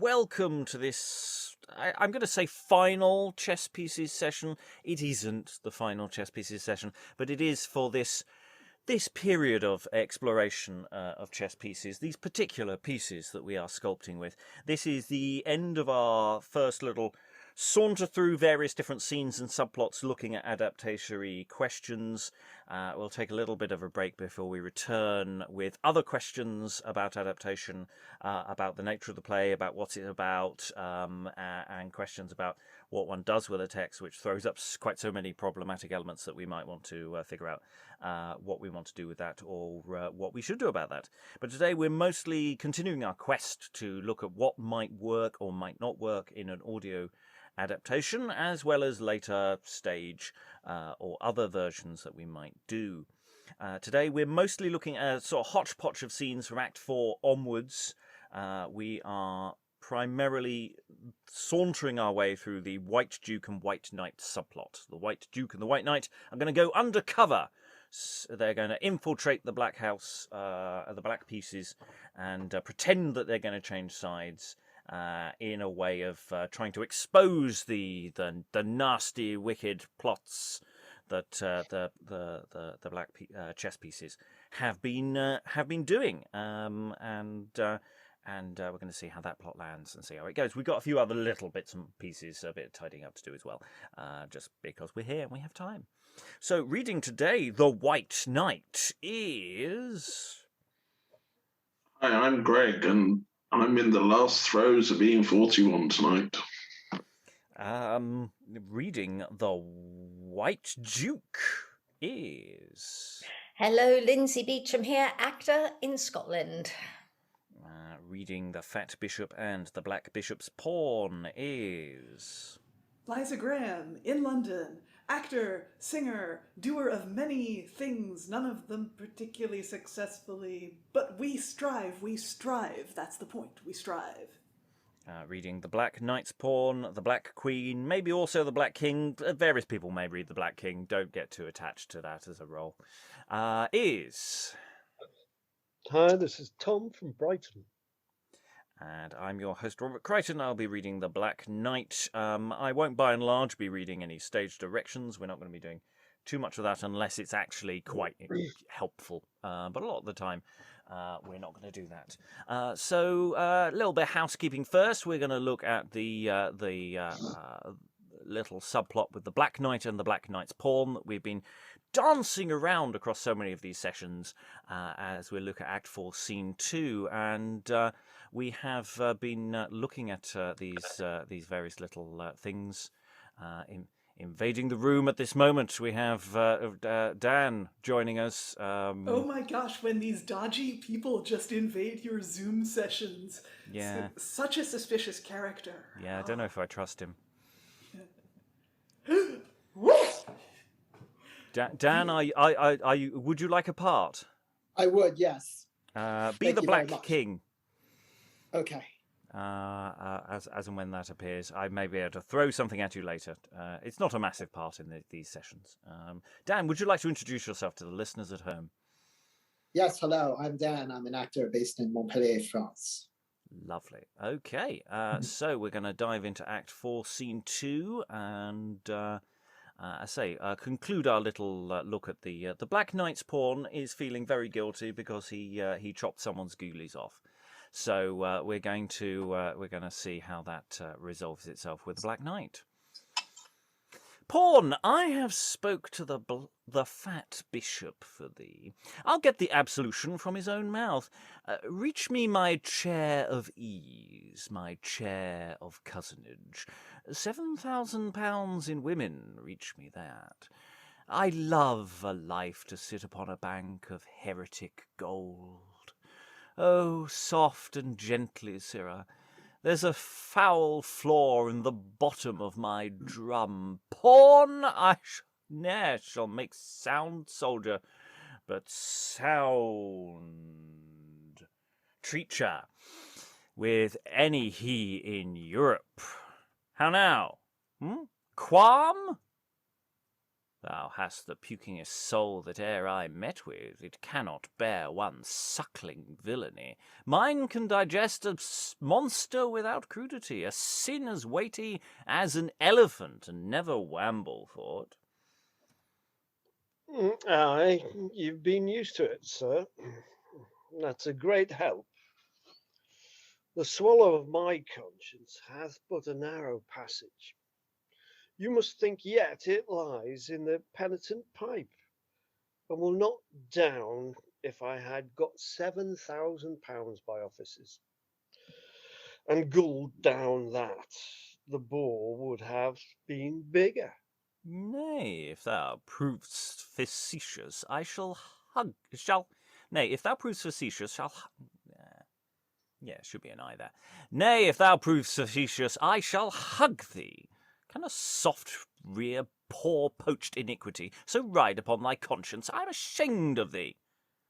welcome to this, I'm going to say final chess pieces session. It isn't the final chess pieces session, but it is for this period of exploration of chess pieces, these particular pieces that we are sculpting with. This is the end of our first little saunter through various different scenes and subplots looking at adaptatory questions. We'll take a little bit of a break before we return with other questions about adaptation, about the nature of the play, about what's it about, and questions about what one does with a text, which throws up quite so many problematic elements that we might want to figure out what we want to do with that, or what we should do about that. But today we're mostly continuing our quest to look at what might work or might not work in an audio adaptation, as well as later stage or other versions that we might do. Today we're mostly looking at a sort of hodgepodge of scenes from Act 4 onwards. We are primarily sauntering our way through the White Duke and White Knight subplot. The White Duke and the White Knight are going to go undercover. They're going to infiltrate the Black House, the Black Pieces, and pretend that they're going to change sides in a way of trying to expose the nasty, wicked plots that the Black chess pieces have been doing, and we're going to see how that plot lands and see how it goes. We've got a few other little bits and pieces, a bit of tidying up to do as well, just because we're here and we have time. So, reading today, The White Knight is... Hi, I'm Greg, and I'm in the last throes of being 41 tonight. Reading The White Duke is... Hello, Lynsey Beauchamp here, actor in Scotland. Reading The Fat Bishop and the Black Bishop's Pawn is... Liza Graham, in London, actor, singer, doer of many things, none of them particularly successfully, but we strive, that's the point, we strive. Reading The Black Knight's Pawn, the Black Queen, maybe also the Black King. Various people may read the Black King, don't get too attached to that as a role. Is... Hi, this is Tom from Brighton. And I'm your host, Robert Crighton. I'll be reading The Black Knight. I won't, by and large, be reading any stage directions. We're not going to be doing too much of that unless it's actually quite helpful. But a lot of the time, we're not going to do that. So a little bit of housekeeping first. We're going to look at the little subplot with the Black Knight and the Black Knight's Pawn that we've been dancing around across so many of these sessions as we look at Act 4, Scene 2. And we have been looking at these various little things invading the room at this moment. We have Dan joining us. Oh my gosh, when these dodgy people just invade your Zoom sessions. Yeah. Such a suspicious character. Yeah, I don't know if I trust him. Dan, are you? Would you like a part? I would, yes. Be the Black King. Okay. As and when that appears, I may be able to throw something at you later. It's not a massive part in these sessions. Dan, would you like to introduce yourself to the listeners at home? Yes, hello. I'm Dan. I'm an actor based in Montpellier, France. Lovely. Okay, so we're going to dive into Act 4, Scene 2, and conclude our little look at the Black Knight's Pawn is feeling very guilty because he chopped someone's ghoulies off. So we're going to see how that resolves itself with the Black Knight. Pawn, I have spoke to the fat bishop for thee. I'll get the absolution from his own mouth. Reach me my chair of ease, my chair of cousinage. £7,000 in women, reach me that. I love a life to sit upon a bank of heretic gold. Oh, soft and gently, sirrah. There's a foul flaw in the bottom of my drum. Pawn, I ne'er shall make sound soldier, but sound treacher with any he in Europe. How now? Qualm? Thou hast the pukingest soul that e'er I met with. It cannot bear one suckling villainy. Mine can digest a monster without crudity, a sin as weighty as an elephant, and never wamble for't. Aye, you've been used to it, sir. That's a great help. The swallow of my conscience hath but a narrow passage. You must think yet it lies in the penitent pipe, and will not down if I had got £7,000 by offices. And gulled down that, the bore would have been bigger. Nay, if thou provest facetious, I shall Nay, if thou provest facetious, should be an I there. Nay, if thou provest facetious, I shall hug thee. Can a soft rear poor poached iniquity so ride upon thy conscience? I am ashamed of thee.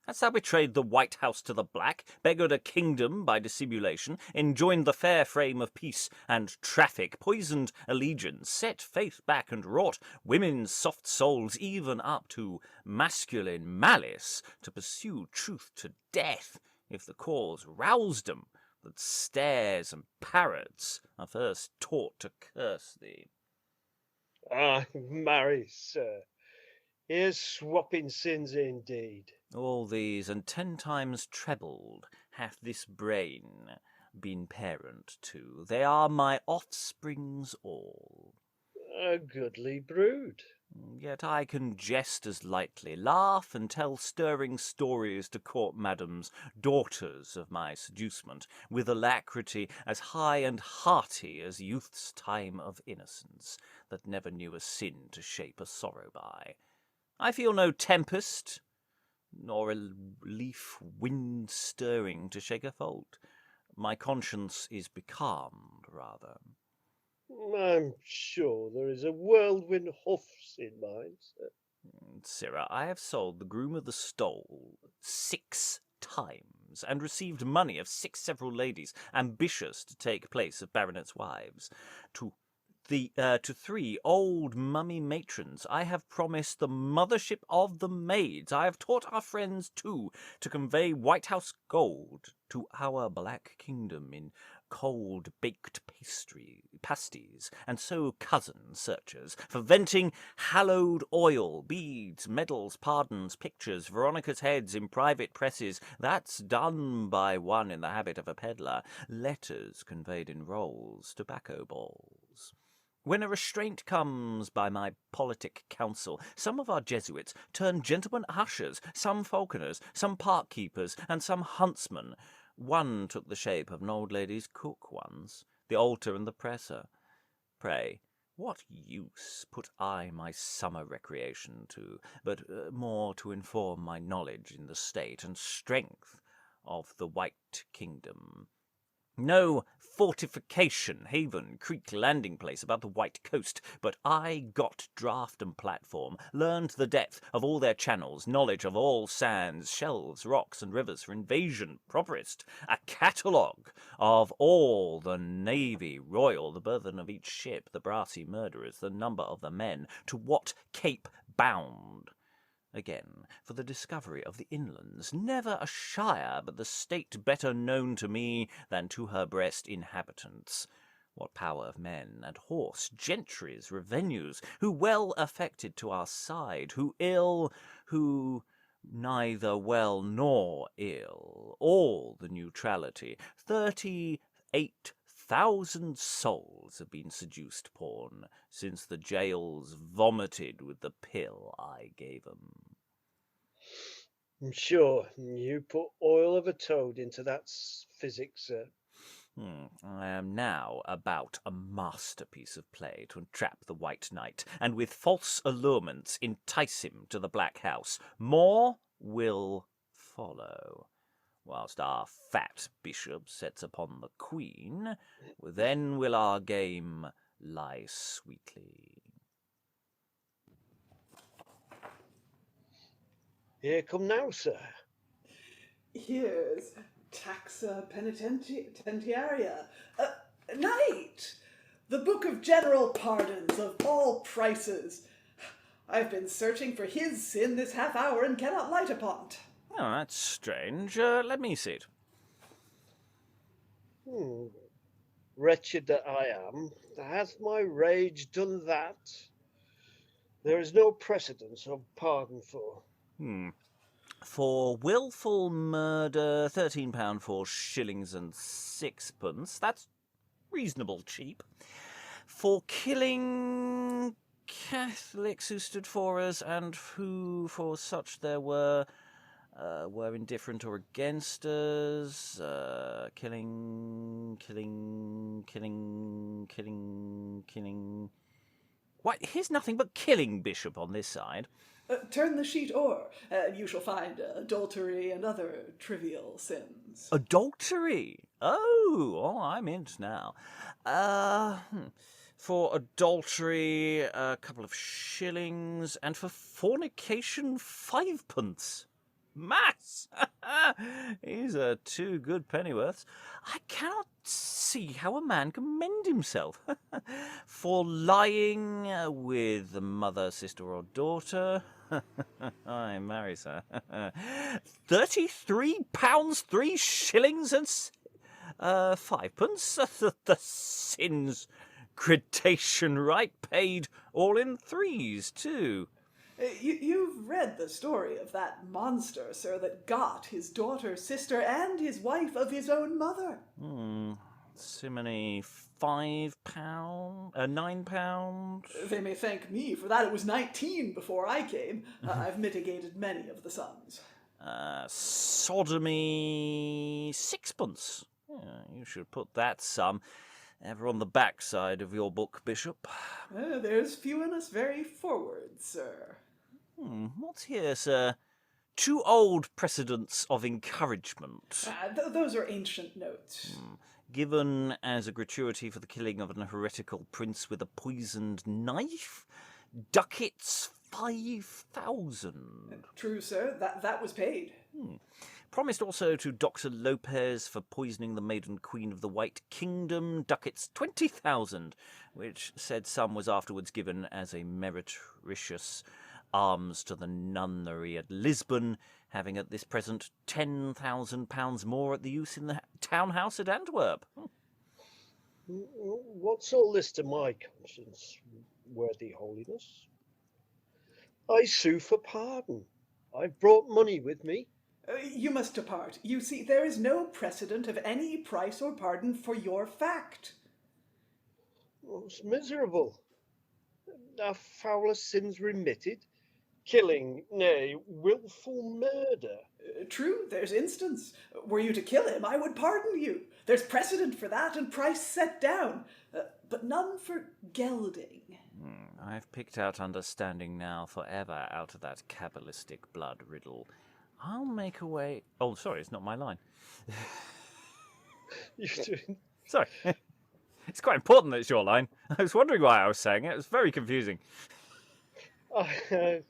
Hast thou betrayed the White House to the black, beggared a kingdom by dissimulation, enjoined the fair frame of peace and traffic, poisoned allegiance, set faith back, and wrought women's soft souls even up to masculine malice, to pursue truth to death, if the cause roused 'em, that stares and parrots are first taught to curse thee? Ah, marry, sir, here's swapping sins indeed. All these, and 10 times trebled, hath this brain been parent to. They are my offsprings all. A goodly brood. Yet I can jest as lightly, laugh, and tell stirring stories to court madams, daughters of my seducement, with alacrity as high and hearty as youth's time of innocence, that never knew a sin to shape a sorrow by. I feel no tempest, nor a leaf wind stirring to shake a fault. My conscience is becalmed, rather. I'm sure there is a whirlwind hoofs in mine, sir. Sirrah, I have sold the groom of the stole 6 times, and received money of 6 several ladies, ambitious to take place of baronets' wives. To 3 old mummy matrons I have promised the mothership of the maids. I have taught our friends, too, to convey White House gold to our black kingdom in cold baked pasties, and so cousin searchers, for venting hallowed oil, beads, medals, pardons, pictures, Veronica's heads in private presses. That's done by one in the habit of a peddler. Letters conveyed in rolls, tobacco balls. When a restraint comes by my politic counsel, some of our Jesuits turn gentlemen ushers, some falconers, some park keepers, and some huntsmen. One took the shape of an old lady's cook once, the altar and the presser. Pray, what use put I my summer recreation to, but more to inform my knowledge in the state and strength of the White Kingdom? No fortification, haven, creek, landing place about the White Coast, but I got draft and platform, learned the depth of all their channels, knowledge of all sands, shelves, rocks, and rivers for invasion, properest, a catalogue of all the navy royal, the burthen of each ship, the brassy murderers, the number of the men, to what cape bound. Again, for the discovery of the inlands, never a shire but the state better known to me than to her breast inhabitants. What power of men and horse, gentries, revenues, who well affected to our side, who ill, who neither well nor ill, all the neutrality, 38,000 souls have been seduced, pawn, since the jails vomited with the pill I gave 'em. I'm sure you put oil of a toad into that physic, sir. I am now about a masterpiece of play to entrap the White Knight, and with false allurements entice him to the Black House. More will follow. Whilst our fat bishop sets upon the Queen, then will our game lie sweetly. Here come now, sir. Here's Taxa Penitentiaria. Knight! The Book of General Pardons of all prices. I've been searching for his sin this half hour and cannot light upon it. Oh, that's strange. Let me see it. Wretched that I am, hath my rage done that? There is no precedence of pardon for. For wilful murder, £13 4 shillings and 6pence. That's reasonable cheap. For killing Catholics who stood for us and who, for such there were indifferent or against us. Killing. Why, here's nothing but killing, Bishop, on this side. Turn the sheet o'er, and you shall find adultery and other trivial sins. Adultery? Oh, I'm in now. For adultery, a couple of shillings, and for fornication, 5pence. Mass! These are 2 good pennyworths. I cannot see how a man can mend himself. For lying with a mother, sister, or daughter. I marry her. £33 3 shillings and 5pence. The sins gradation right, paid all in 3s too. You've read the story of that monster, sir, that got his daughter, sister, and his wife of his own mother. Simony, £5, £9. They may thank me for that. It was 19 before I came. I've mitigated many of the sums. Sodomy, 6pence. You should put that sum ever on the backside of your book, Bishop. There's few in us very forward, sir. What's here, sir? 2 old precedents of encouragement. Those are ancient notes. Given as a gratuity for the killing of an heretical prince with a poisoned knife. Ducats 5,000. True, sir. That was paid. Promised also to Dr. Lopez for poisoning the maiden queen of the White Kingdom, ducats 20,000, which said sum was afterwards given as a meretricious alms to the nunnery at Lisbon, having at this present £10,000 more at the use in the town house at Antwerp. What's all this to my conscience, worthy holiness? I sue for pardon. I've brought money with me. You must depart. You see, there is no precedent of any price or pardon for your fact. Most miserable. Are foulest sins remitted? Killing, nay, wilful murder. True, there's instance. Were you to kill him, I would pardon you. There's precedent for that and price set down, but none for gelding. I've picked out understanding now forever out of that Kabbalistic blood riddle. I'll make a way... Oh, sorry, it's not my line. You're doing... Sorry. It's quite important that it's your line. I was wondering why I was saying it. It was very confusing. Aside,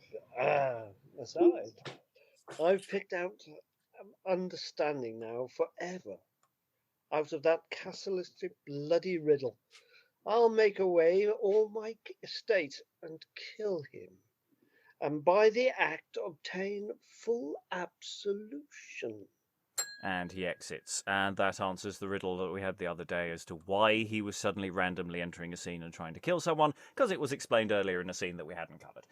I've picked out understanding now forever out of that Kabbalistic bloody riddle. I'll make away all my estate and kill him, and by the act obtain full absolution. And he exits. And that answers the riddle that we had the other day as to why he was suddenly randomly entering a scene and trying to kill someone, because it was explained earlier in a scene that we hadn't covered.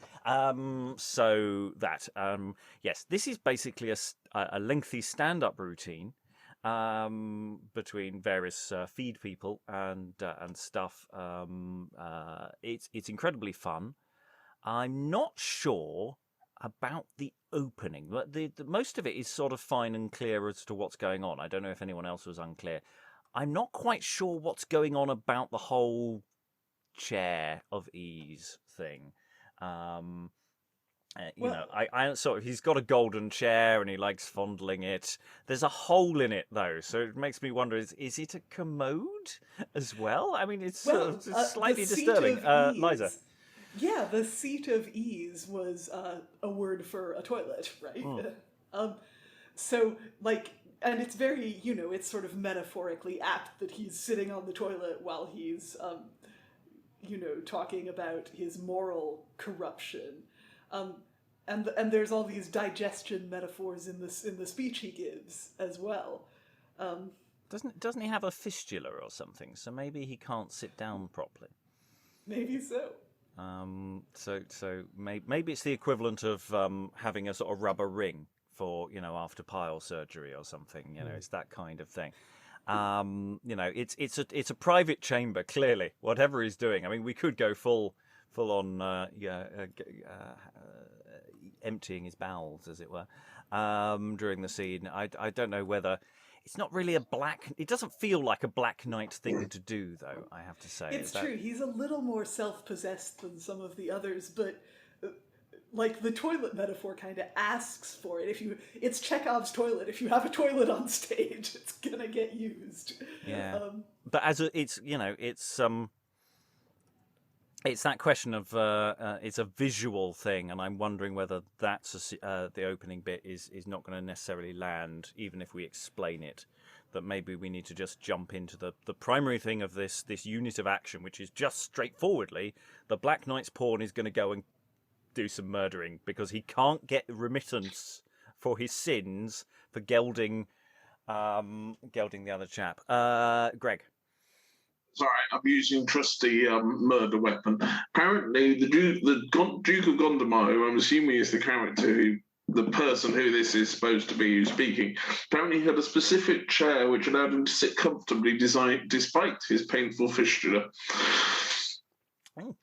Yes, this is basically a lengthy stand-up routine between various feed people and stuff. It's incredibly fun. I'm not sure about the opening. The most of it is sort of fine and clear as to what's going on. I don't know if anyone else was unclear. I'm not quite sure what's going on about the whole chair of ease thing. He's got a golden chair and he likes fondling it. There's a hole in it though, so it makes me wonder: is it a commode as well? I mean, it's slightly disturbing. Liza. Yeah, the seat of ease was a word for a toilet, right? And it's very, it's sort of metaphorically apt that he's sitting on the toilet while he's, talking about his moral corruption. And there's all these digestion metaphors in the speech he gives as well. Doesn't he have a fistula or something? So maybe he can't sit down properly. Maybe so. So maybe it's the equivalent of having a sort of rubber ring for, after pile surgery or something. It's that kind of thing. It's a private chamber, clearly, whatever he's doing. I mean, we could go full on emptying his bowels, as it were, during the scene. I don't know whether it's not really it doesn't feel like a Black Knight thing to do, though, I have to say. It's true. He's a little more self-possessed than some of the others, but like the toilet metaphor kind of asks for it. It's Chekhov's toilet. If you have a toilet on stage, it's gonna get used. Yeah. But it's that question of it's a visual thing, and I'm wondering whether that's the opening bit is not going to necessarily land, even if we explain it. That maybe we need to just jump into the primary thing of this unit of action, which is just straightforwardly the Black Knight's pawn is going to go and do some murdering because he can't get remittance for his sins for gelding the other chap. Greg. Sorry, I'm using trusty murder weapon. Apparently, the Duke of Gondomar, who I'm assuming is the character, the person who this is supposed to be who's speaking, apparently had a specific chair which allowed him to sit comfortably despite his painful fistula. Oh.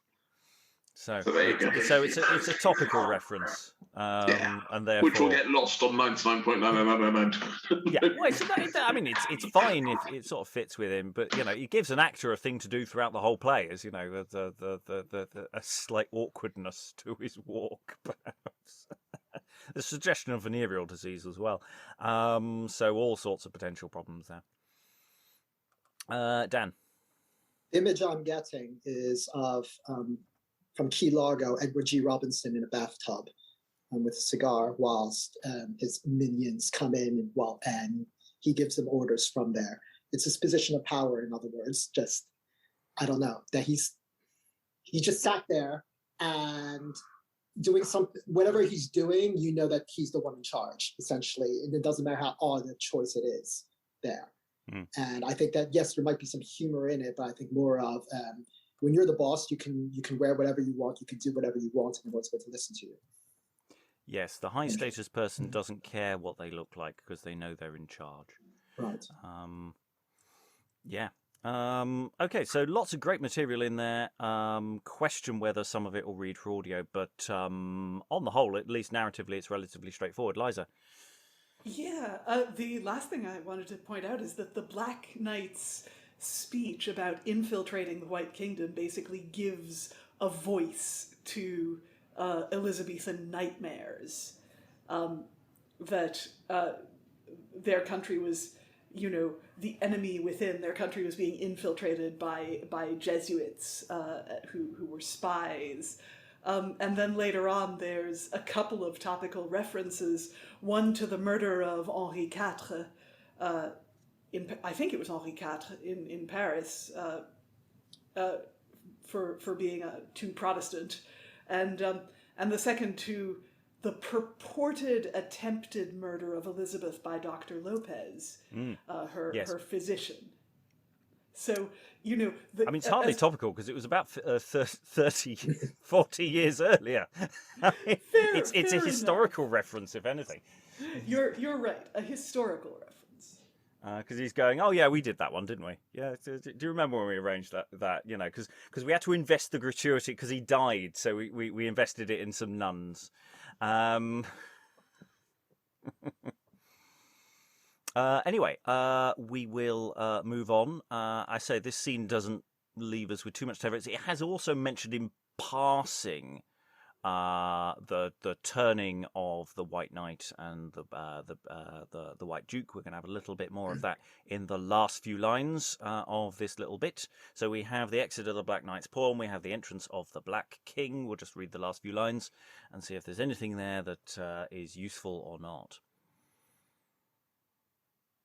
So there you go. So it's a topical reference, and therefore which will get lost on 99.99999. Yeah, well, it's fine if it sort of fits with him, but it gives an actor a thing to do throughout the whole play, as a slight awkwardness to his walk, perhaps. The suggestion of venereal disease as well. So all sorts of potential problems there. Dan. The image I'm getting is of from Key Largo, Edward G. Robinson in a bathtub with a cigar whilst his minions come in and he gives them orders from there. It's his position of power, in other words. Just, I don't know, that he just sat there and doing something, whatever he's doing, that he's the one in charge, essentially. And it doesn't matter how odd a choice it is there. Mm. And I think that, yes, there might be some humor in it, but I think more of when you're the boss, you can wear whatever you want, you can do whatever you want, and no one's going to listen to you. Yes, the high status person doesn't care what they look like because they know they're in charge. Right. Yeah. Okay, so lots of great material in there. Question whether some of it will read for audio, but on the whole, at least narratively, it's relatively straightforward. Liza. Yeah, the last thing I wanted to point out is that the Black Knight's speech about infiltrating the White Kingdom basically gives a voice to Elizabethan nightmares, that their country was, the enemy within. Their country was being infiltrated by Jesuits who were spies. And then later on, there's a couple of topical references, one to the murder of Henri IV, I think it was Henri IV in Paris, for being too Protestant, and the second to the purported attempted murder of Elizabeth by Dr. Lopez, her physician. So, it's hardly topical because it was about 30, 40 years earlier. It's a historical reference, if anything. You're right, a historical reference. Because he's going, oh yeah, we did that one, didn't we? Yeah. Do you remember when we arranged that? Because we had to invest the gratuity because he died, so we invested it in some nuns. Anyway, we will move on. I say this scene doesn't leave us with too much to it. It has also mentioned in passing the turning of the White Knight and the White Duke. We're going to have a little bit more of that in the last few lines of this little bit. So we have the exit of the Black Knight's pawn. We have the entrance of the Black King. We'll just read the last few lines and see if there's anything there that is useful or not.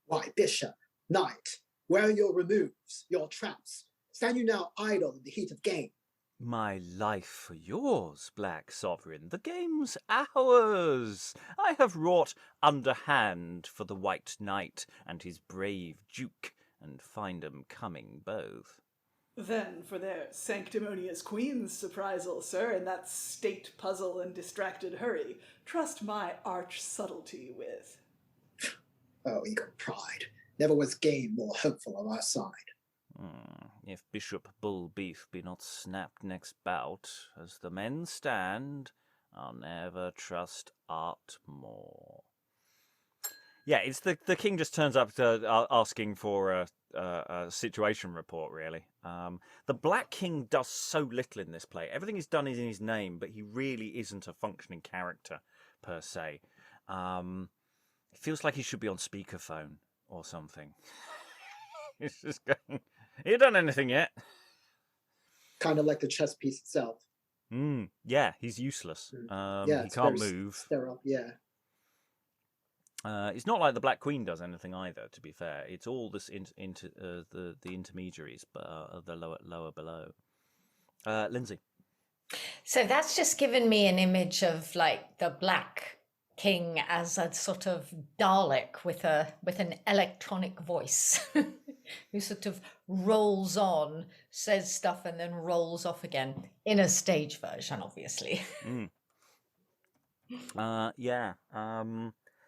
Why, Bishop, Knight, where are your removes, your traps? Stand you now idle in the heat of game? My life for yours, Black Sovereign. The game's ours. I have wrought underhand for the White Knight and his brave Duke, and find 'em coming both. Then for their sanctimonious queen's surprisal, sir, in that state puzzle and distracted hurry, trust my arch subtlety with. Oh, eagle pride. Never was game more hopeful on our side. If Bishop Bullbeef be not snapped next bout, as the men stand, I'll never trust art more. Yeah, it's the king just turns up asking for a situation report, really. The Black King does so little in this play. Everything is done in his name, but he really isn't a functioning character, per se. It feels like he should be on speakerphone or something. He's just going, you done anything yet? Kind of like the chess piece itself. Yeah, he's useless. Yeah, he can't move. Sterile, yeah. It's not like the Black Queen does anything either. To be fair, it's all this the intermediaries, but the lower below. Lynsey. So that's just given me an image of like the Black King as a sort of Dalek with an electronic voice who sort of rolls on, says stuff, and then rolls off again in a stage version, obviously. Yeah.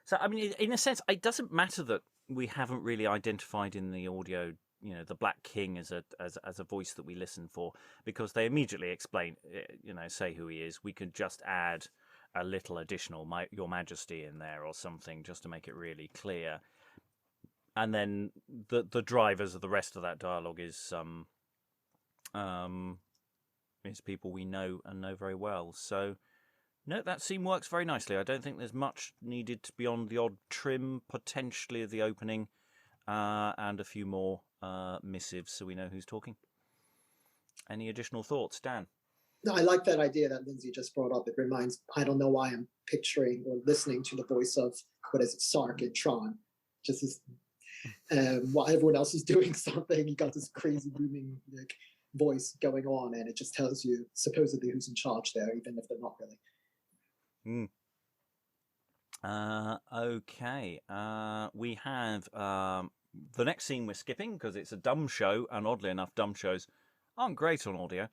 So, I mean, in a sense, it doesn't matter that we haven't really identified in the audio, the Black King as a voice that we listen for, because they immediately explain, say who he is. We could just add a little additional Your Majesty in there or something just to make it really clear. And then the drivers of the rest of that dialogue is people we know and know very well. So, no, that scene works very nicely. I don't think there's much needed beyond the odd trim, potentially of the opening, and a few more missives so we know who's talking. Any additional thoughts, Dan? No, I like that idea that Lynsey just brought up. It reminds, I don't know why I'm picturing or listening to the voice of, Sark in Tron. Just as, while everyone else is doing something, you got this crazy booming voice going on, and it just tells you supposedly who's in charge there, even if they're not really. Okay. We have the next scene we're skipping because it's a dumb show, and oddly enough, dumb shows aren't great on audio.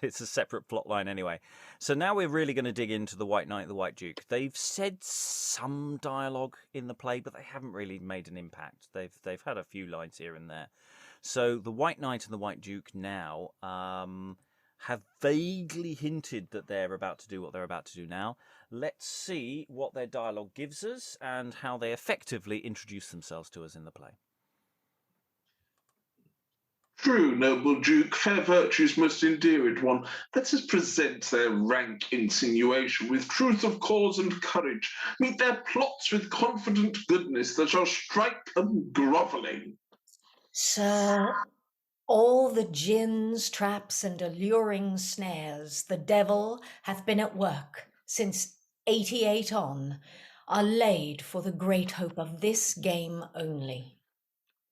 It's a separate plot line anyway. So now we're really going to dig into the White Knight and the White Duke. They've said some dialogue in the play, but they haven't really made an impact. They've had a few lines here and there. So the White Knight and the White Duke now have vaguely hinted that they're about to do what they're about to do now. Let's see what their dialogue gives us and how they effectively introduce themselves to us in the play. True, noble Duke, fair virtue's most endeared one, let us present their rank insinuation with truth of cause and courage, meet their plots with confident goodness that shall strike them grovelling. Sir, all the gins, traps, and alluring snares the devil hath been at work since 88 on, are laid for the great hope of this game only.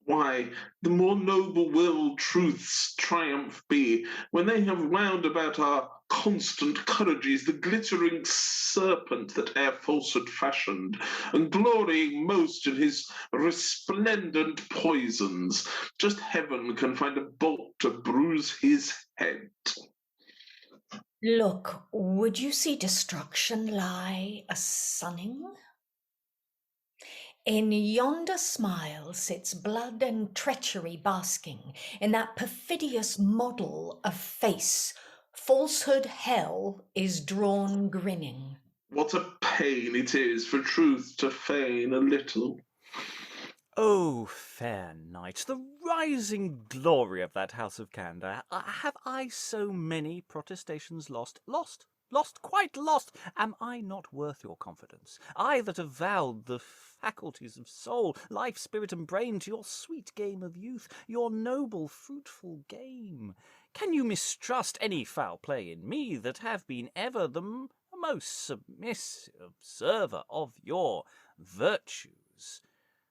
Why, the more noble will truth's triumph be, when they have wound about our constant courages the glittering serpent that e'er falsehood fashioned, and glorying most in his resplendent poisons, just heaven can find a bolt to bruise his head. Look, would you see destruction lie a-sunning? In yonder smile sits blood and treachery basking, in that perfidious model of face, falsehood hell is drawn grinning. What a pain it is for truth to feign a little. Oh, fair knight, the rising glory of that house of candour, have I so many protestations lost? Lost, quite lost. Am I not worth your confidence? I that have vowed the faculties of soul, life, spirit, and brain to your sweet game of youth, your noble, fruitful game. Can you mistrust any foul play in me that have been ever the most submissive observer of your virtues?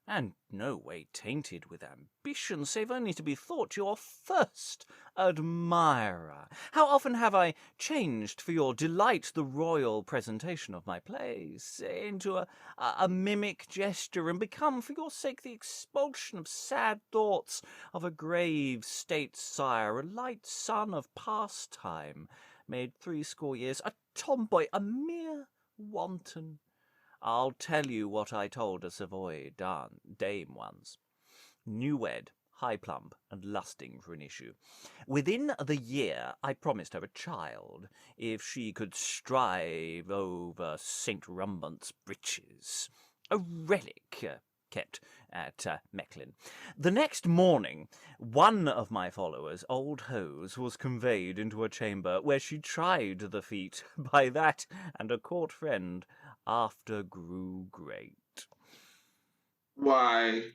and no way tainted with ambition, save only to be thought your first admirer. How often have I changed for your delight the royal presentation of my plays into a mimic gesture, and become for your sake the expulsion of sad thoughts of a grave state sire, a light son of pastime, made 80 years, a tomboy, a mere wanton. I'll tell you what I told a Savoy dame once. New-wed, high plump, and lusting for an issue. Within the year I promised her a child, if she could strive over St. Rumbont's breeches. A relic kept at Mechlin. The next morning, one of my followers, Old Hose, was conveyed into a chamber where she tried the feat. By that and a court friend after grew great. Why,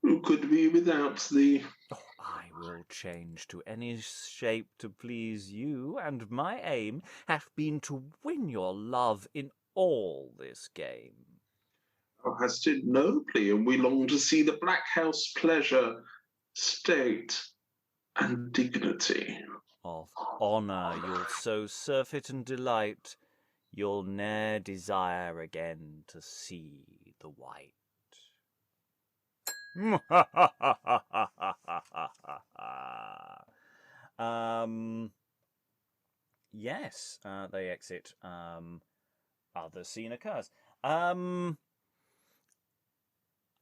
who could be without thee? Oh, I will change to any shape to please you, and my aim hath been to win your love in all this game. Thou hast it nobly, and we long to see the Black House pleasure, state, and dignity. Of honour you'll so surfeit and delight, you'll ne'er desire again to see the white. Yes, they exit. Other scene occurs.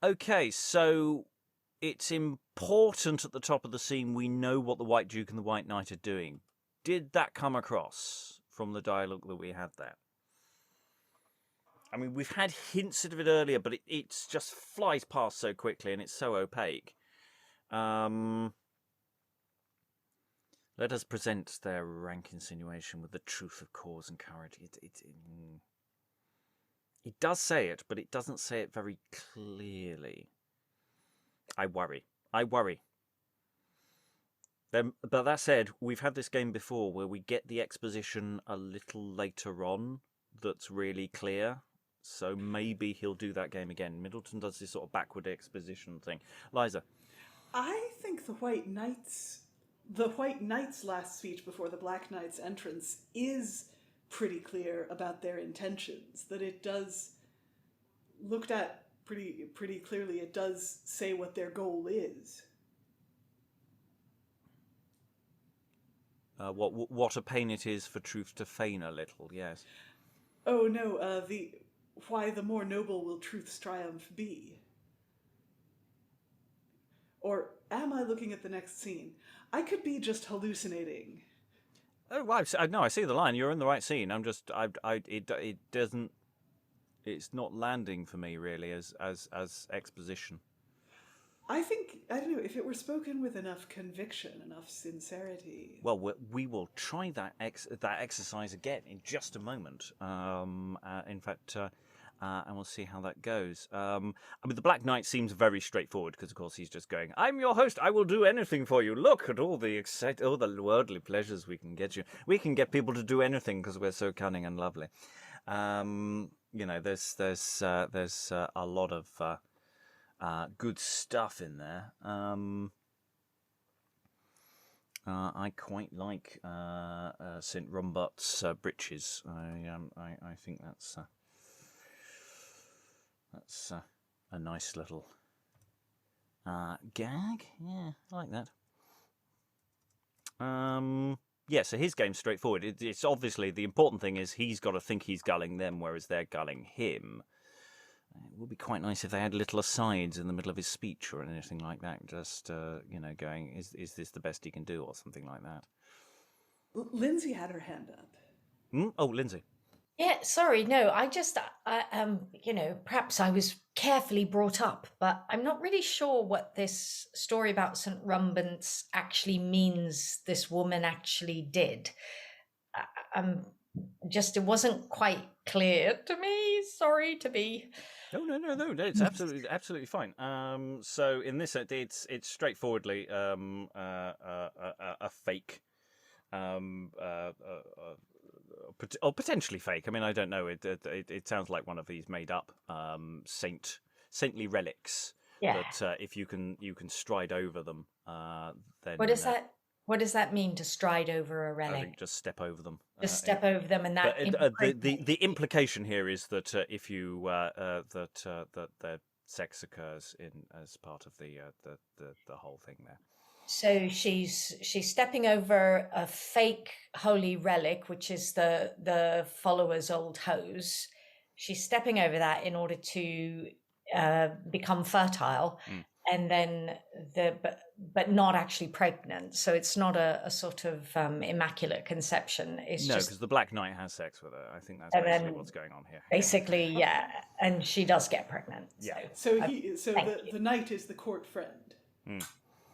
Okay, so it's important at the top of the scene we know what the White Duke and the White Knight are doing. Did that come across from the dialogue that we had there? I mean, we've had hints of it earlier, but it's just flies past so quickly and it's so opaque. Let us present their rank insinuation with the truth of cause and courage. It does say it, but it doesn't say it very clearly. I worry. But that said, we've had this game before where we get the exposition a little later on that's really clear. So maybe he'll do that game again. Middleton does this sort of backward exposition thing. Liza. I think the White Knight's last speech before the Black Knight's entrance is pretty clear about their intentions. That it does, looked at pretty clearly, it does say what their goal is. What a pain it is for truth to feign a little, yes. Oh no, why the more noble will truth's triumph be? Or am I looking at the next scene? I could be just hallucinating. Oh, wow. No, I see the line. You're in the right scene. I'm just, it doesn't, it's not landing for me really as exposition. I don't know, if it were spoken with enough conviction, enough sincerity. Well, we will try that exercise again in just a moment. In fact, and we'll see how that goes. I mean, the Black Knight seems very straightforward because, of course, he's just going, "I'm your host. I will do anything for you. Look at all the worldly pleasures we can get you. We can get people to do anything because we're so cunning and lovely." You know, there's a lot of good stuff in there. I quite like St. Rumbot's breeches. I think that's a nice little gag. Yeah, I like that. Yeah, so his game's straightforward. It's obviously the important thing is he's got to think he's gulling them, whereas they're gulling him. It would be quite nice if they had little asides in the middle of his speech or anything like that. Just, going, is this the best he can do or something like that? Lynsey had her hand up. Oh, Lynsey. Yeah, sorry, no, perhaps I was carefully brought up, but I'm not really sure what this story about St. Rumbant's actually means this woman actually did. It wasn't quite clear to me. Sorry to be. No, it's absolutely fine. So in this, it's straightforwardly a fake, or potentially fake. I mean, I don't know. It sounds like one of these made up saintly relics Yeah. That if you can stride over them, then What does that? What does that mean to stride over a I relic? think just step over them. Just step over them, and that. The implication here is that if you that their sex occurs in as part of the whole thing there. So she's stepping over a fake holy relic, which is the follower's old hose. She's stepping over that in order to become fertile, and then but not actually pregnant. So it's not a sort of immaculate conception. It's No, just because the Black Knight has sex with her. I think that's And basically then what's going on here. basically, yeah, and she does get pregnant. Yeah. So Thank the knight is the court friend.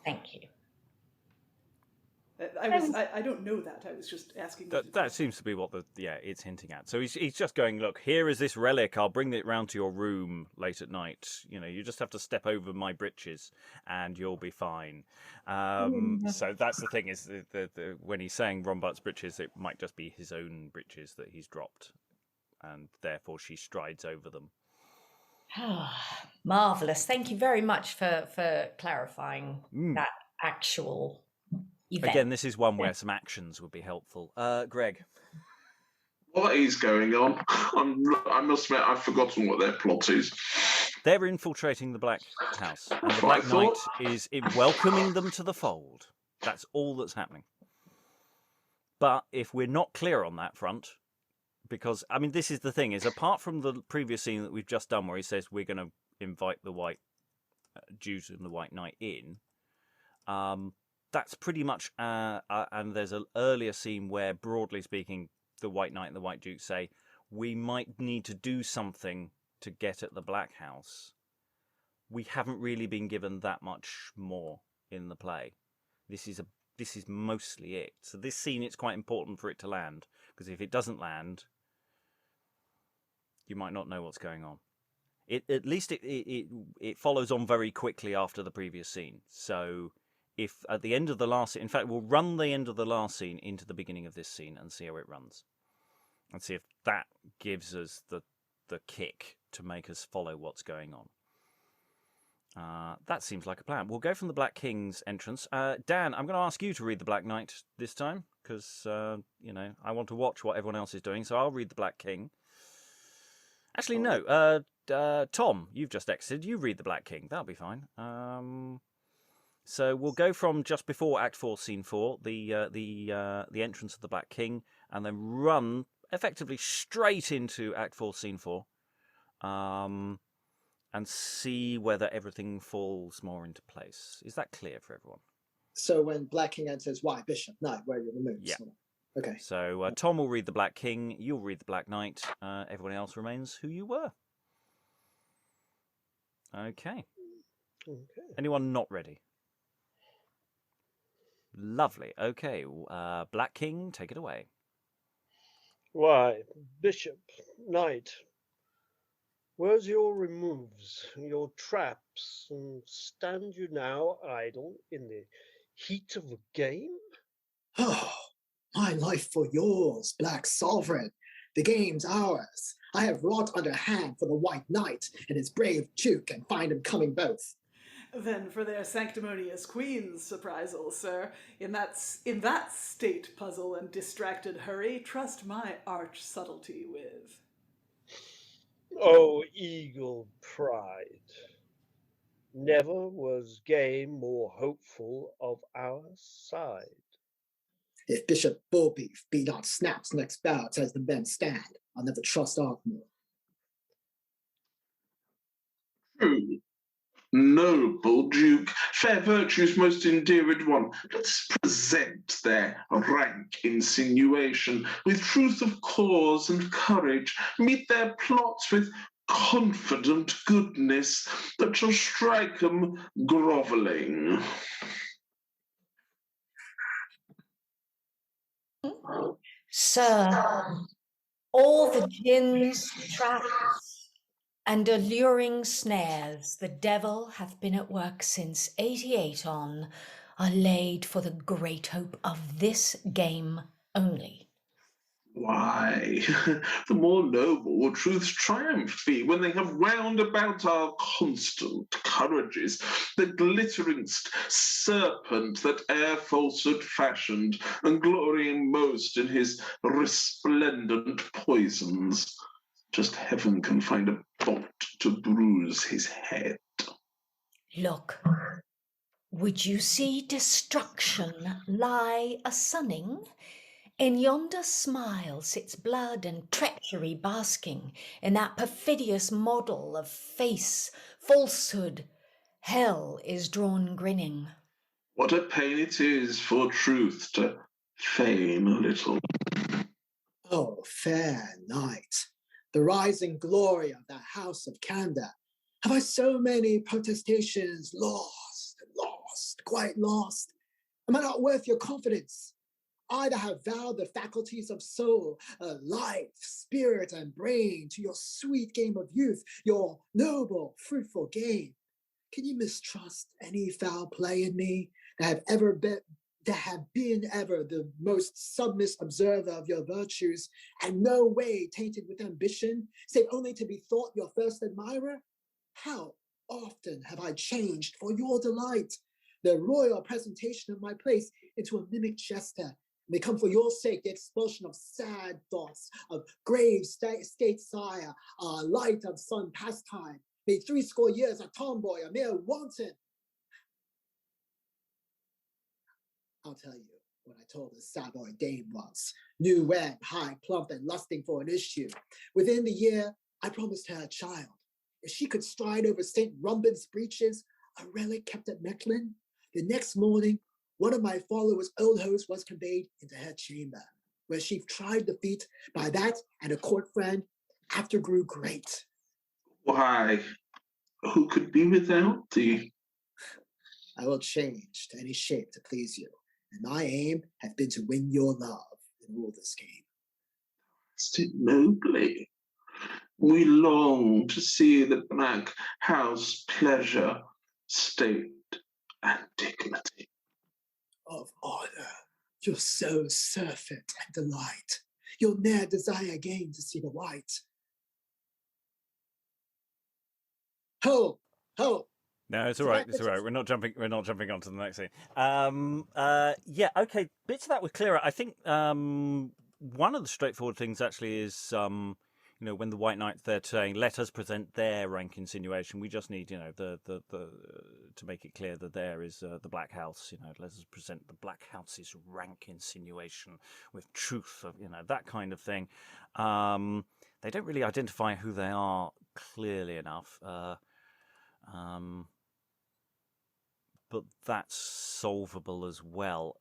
Thank you. I don't know that. I was just asking. That seems to be what it's hinting at. So he's just going, look, here is this relic. I'll bring it round to your room late at night. You know, you just have to step over my breeches, and you'll be fine. So that's the thing is the when he's saying Rombut's breeches, it might just be his own breeches that he's dropped, and therefore she strides over them. Marvelous. Thank you very much for clarifying that actual event. Again, this is one where some actions would be helpful. Greg. What is going on? I must admit, I've forgotten what their plot is. They're infiltrating the Black House, and the Black Knight is welcoming them to the fold. That's all that's happening. But if we're not clear on that front, because, I mean, this is the thing, is apart from the previous scene that we've just done where he says we're going to invite the White Jews and the White Knight in, that's pretty much, and there's an earlier scene where, broadly speaking, the White Knight and the White Duke say, we might need to do something to get at the Black House. We haven't really been given that much more in the play. This is mostly it. So this scene, it's quite important for it to land, because if it doesn't land, you might not know what's going on. At least it follows on very quickly after the previous scene. So if at the end of the last scene, in fact, we'll run the end of the last scene into the beginning of this scene and see how it runs, and see if that gives us the kick to make us follow what's going on. That seems like a plan. We'll go from the Black King's entrance. Dan, I'm going to ask you to read the Black Knight this time, because I want to watch what everyone else is doing, so I'll read the Black King. Actually, no. Tom, you've just exited. You read the Black King. That'll be fine. So we'll go from just before Act 4, Scene 4, the entrance of the Black King, and then run effectively straight into Act 4, Scene 4, and see whether everything falls more into place. Is that clear for everyone? So when Black King enters, why Bishop Knight? Where are your moves? Yeah. Okay. So Tom will read the Black King. You'll read the Black Knight. Everyone else remains who you were. Okay. Anyone not ready? Lovely. Okay. Black King, take it away. Why, Bishop, Knight, where's your removes, your traps, and stand you now idle in the heat of the game? Oh, my life for yours, Black Sovereign. The game's ours. I have wrought underhand for the White Knight and his brave Duke, and find him coming both. Then for their sanctimonious queen's surprisal, sir, in that state puzzle and distracted hurry, trust my arch subtlety with. Oh, eagle pride! Never was game more hopeful of our side. If Bishop Bullbeef be not Snap's next bout as the men stand, I'll never trust Arkmore. True. Noble Duke, fair virtue's most endeared one, let's present their rank insinuation with truth of cause and courage, meet their plots with confident goodness that shall strike 'em grovelling. Sir, all the gins, traps, and alluring snares the devil hath been at work since 88 on are laid for the great hope of this game only. Why, the more noble will truth's triumph be when they have wound about our constant courages the glitteringst serpent that e'er falsehood fashioned, and glorying most in his resplendent poisons. Just heaven can find a bolt to bruise his head. Look, would you see destruction lie a-sunning? In yonder smile sits blood and treachery basking, in that perfidious model of face, falsehood, hell is drawn grinning. What a pain it is for truth to feign a little. Oh, fair night, the rising glory of that house of Canada. Have I so many protestations lost, quite lost? Am I not worth your confidence? I that have vowed the faculties of soul, life, spirit, and brain to your sweet game of youth, your noble, fruitful game. Can you mistrust any foul play in me that have been ever the most submiss observer of your virtues, and no way tainted with ambition, save only to be thought your first admirer? How often have I changed for your delight the royal presentation of my place into a mimic jester? May come for your sake the expulsion of sad thoughts, of grave state sire, light of sun pastime. May 80 years a tomboy, a mere wanton. I'll tell you what I told a Savoy dame once, new wed, high, plump, and lusting for an issue. Within the year, I promised her a child. If she could stride over St. Rumbin's breeches, a relic kept at Mechlin, the next morning, one of my followers' old host was conveyed into her chamber, where she tried the feat by that and a court friend, after grew great. Why, who could be without thee? I will change to any shape to please you, and my aim hath been to win your love and rule this game. Sit nobly. We long to see the black house pleasure, state, and dignity. Of honor, your so surfeit and delight, you'll ne'er desire again to see the white. Ho, ho! No, it's all right. It's all right. We're not jumping. We're not jumping onto the next scene. Yeah. Okay. Bits of that were clearer. I think one of the straightforward things actually is when the White Knights they're saying, "Let us present their rank insinuation." We just need the to make it clear that there is the Black House. Let us present the Black House's rank insinuation with truth. That kind of thing. They don't really identify who they are clearly enough. But that's solvable as well.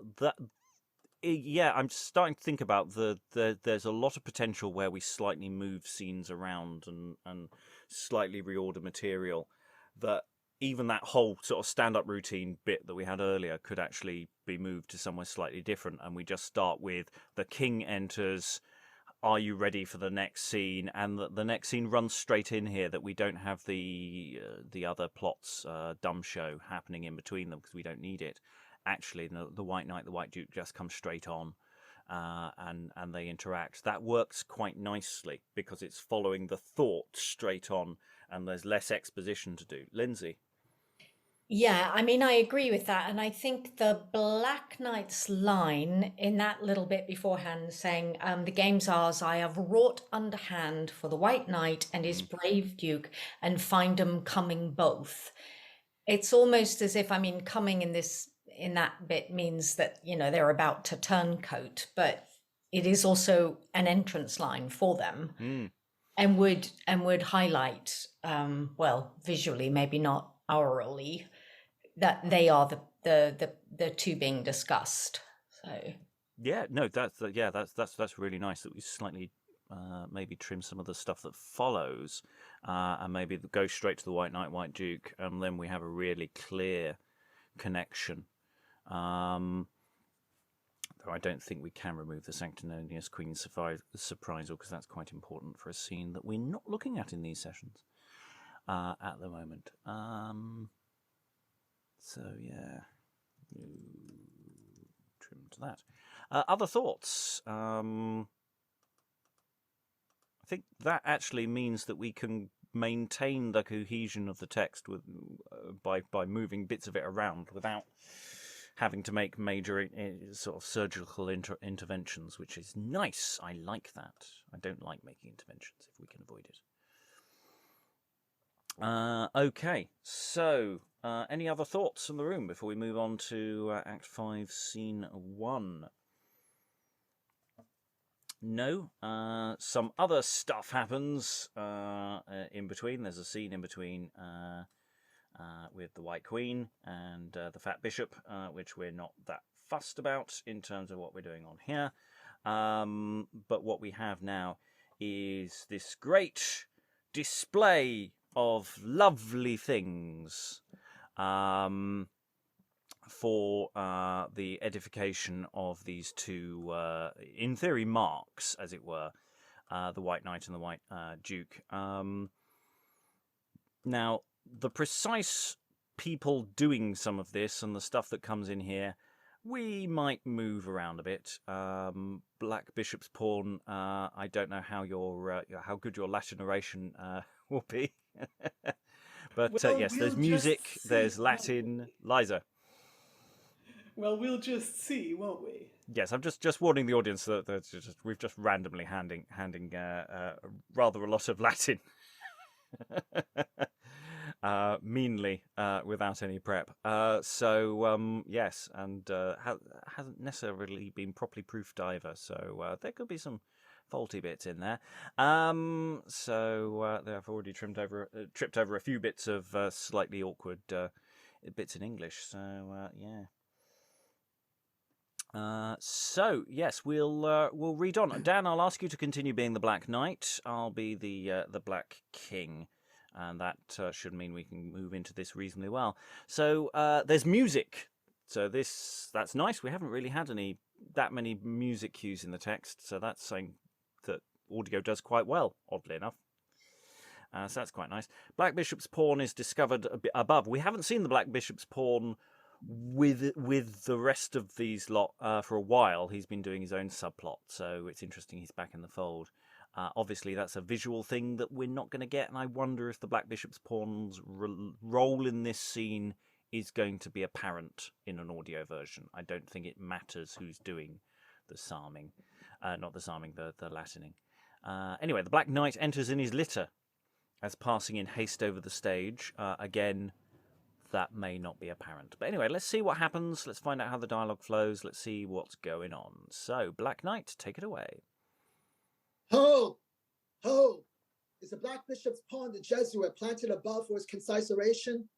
I'm starting to think about there's a lot of potential where we slightly move scenes around and slightly reorder material. That even that whole sort of stand-up routine bit that we had earlier could actually be moved to somewhere slightly different, and we just start with the king enters. Are you ready for the next scene? And the next scene runs straight in here, that we don't have the other plots, dumb show happening in between them because we don't need it. Actually, the White Knight, the White Duke just come straight on, and they interact. That works quite nicely because it's following the thought straight on, and there's less exposition to do. Lynsey. Yeah, I mean, I agree with that. And I think the Black Knight's line in that little bit beforehand saying, the game's ours, I have wrought underhand for the White Knight and his brave Duke, and find 'em coming both. It's almost as if, coming in that bit means that, they're about to turncoat, but it is also an entrance line for them. And would highlight, visually, maybe not orally, that they are the two being discussed. So that's really nice that we slightly maybe trim some of the stuff that follows, and maybe go straight to the White Knight, White Duke, and then we have a really clear connection. Though I don't think we can remove the Sanctimonious Queen's surprisal, because that's quite important for a scene that we're not looking at in these sessions at the moment. So yeah, trim to that. Other thoughts? think that actually means that we can maintain the cohesion of the text with by moving bits of it around without having to make major sort of surgical interventions, which is nice. I like that. I don't like making interventions if we can avoid it. Okay, so any other thoughts from the room before we move on to Act 5, Scene 1? No. Some other stuff happens in between. There's a scene in between with the White Queen and the Fat Bishop, which we're not that fussed about in terms of what we're doing on here. But what we have now is this great display of lovely things for the edification of these two, in theory, marks, as it were, the White Knight and the White Duke. Now, the precise people doing some of this and the stuff that comes in here, we might move around a bit. Black Bishop's Pawn, I don't know how how good your Latin oration will be. But Well, yes, we'll there's just music, see, there's won't Latin. Liza. Well, we'll just see, won't we? Yes, I'm just warning the audience that we've just randomly handing rather a lot of Latin. Meanly, without any prep. Yes, and hasn't necessarily been properly proofed either, so there could be some faulty bits in there. I've already tripped over a few bits of slightly awkward bits in English, so yeah. Yes, we'll read on. Dan, I'll ask you to continue being the Black Knight. I'll be the Black King. And that should mean we can move into this reasonably well. So there's music. So that's nice. We haven't really had that many music cues in the text. So that's saying that audio does quite well, oddly enough. So that's quite nice. Black Bishop's Pawn is discovered a bit above. We haven't seen the Black Bishop's Pawn with the rest of these lot for a while. He's been doing his own subplot. So it's interesting he's back in the fold. Obviously, that's a visual thing that we're not going to get, and I wonder if the Black Bishop's Pawn's role in this scene is going to be apparent in an audio version. I don't think it matters who's doing the psalming, not the psalming, the Latining. Anyway, the Black Knight enters in his litter as passing in haste over the stage. Again, that may not be apparent. But anyway, let's see what happens. Let's find out how the dialogue flows. Let's see what's going on. So, Black Knight, take it away. Ho! Ho! Is the Black Bishop's Pawn the Jesuit planted above for his concise oration?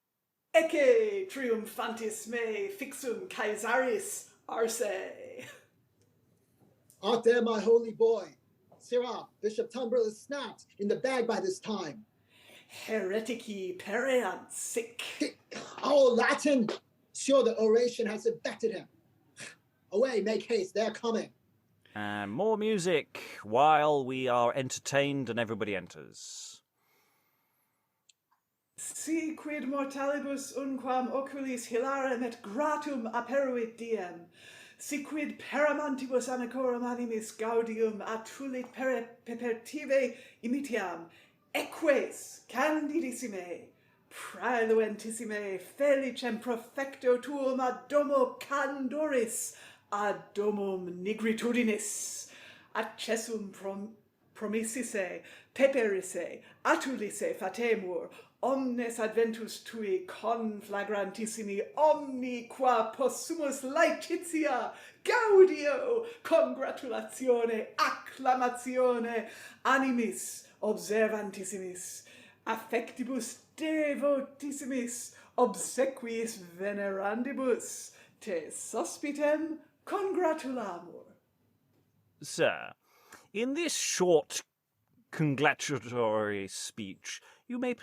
Ecce triumphantis me fixum Caesaris arse. Out there, my holy boy. Sirrah, Bishop Tumbrel is snapped in the bag by this time. Heretici pereant sic. Oh, Latin! Sure, the oration has infected him. Away, make haste, they're coming. And more music while we are entertained and everybody enters. Si quid mortalibus unquam oculis hilarem et gratum aperuit diem, si quid peramantibus amicorum animis gaudium atulit pertive imitiam, eques candidissime, praeluentissime felicem profecto tuum ad domo candoris, ad domum nigritudinis, accessum promississe, peperisse, atulisse fatemur, omnes adventus tui conflagrantissimi, omni qua possumus laetitia, gaudio, congratulatione, acclamatione, animis observantissimis, affectibus devotissimis, obsequiis venerandibus, te sospitem congratulamur. Sir, in this short congratulatory speech, you may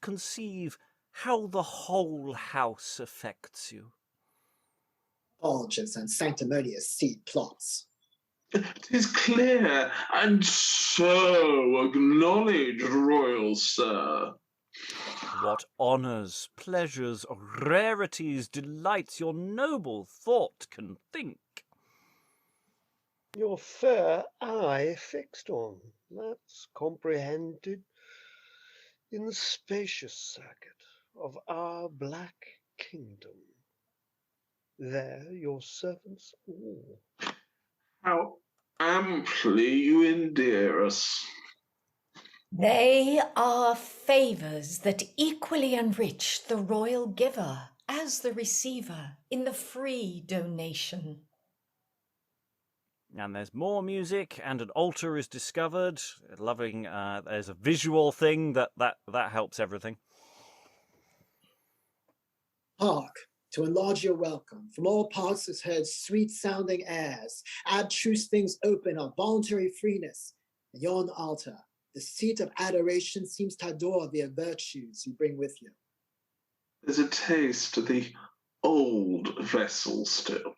conceive how the whole house affects you. Bulges and sanctimonious seed plots. 'Tis clear and so acknowledged, royal sir. What honours, pleasures, rarities, delights your noble thought can think. Your fair eye fixed on, that's comprehended in the spacious circuit of our black kingdom. There your servants all. How amply you endear us. They are favours that equally enrich the royal giver as the receiver in the free donation. And there's more music, and an altar is discovered. Loving, there's a visual thing that helps everything. Hark, to enlarge your welcome. From all parts is heard sweet-sounding airs. Abstruse things open of voluntary freeness. And yon altar, the seat of adoration, seems to adore the virtues you bring with you. There's a taste of the old vessel still.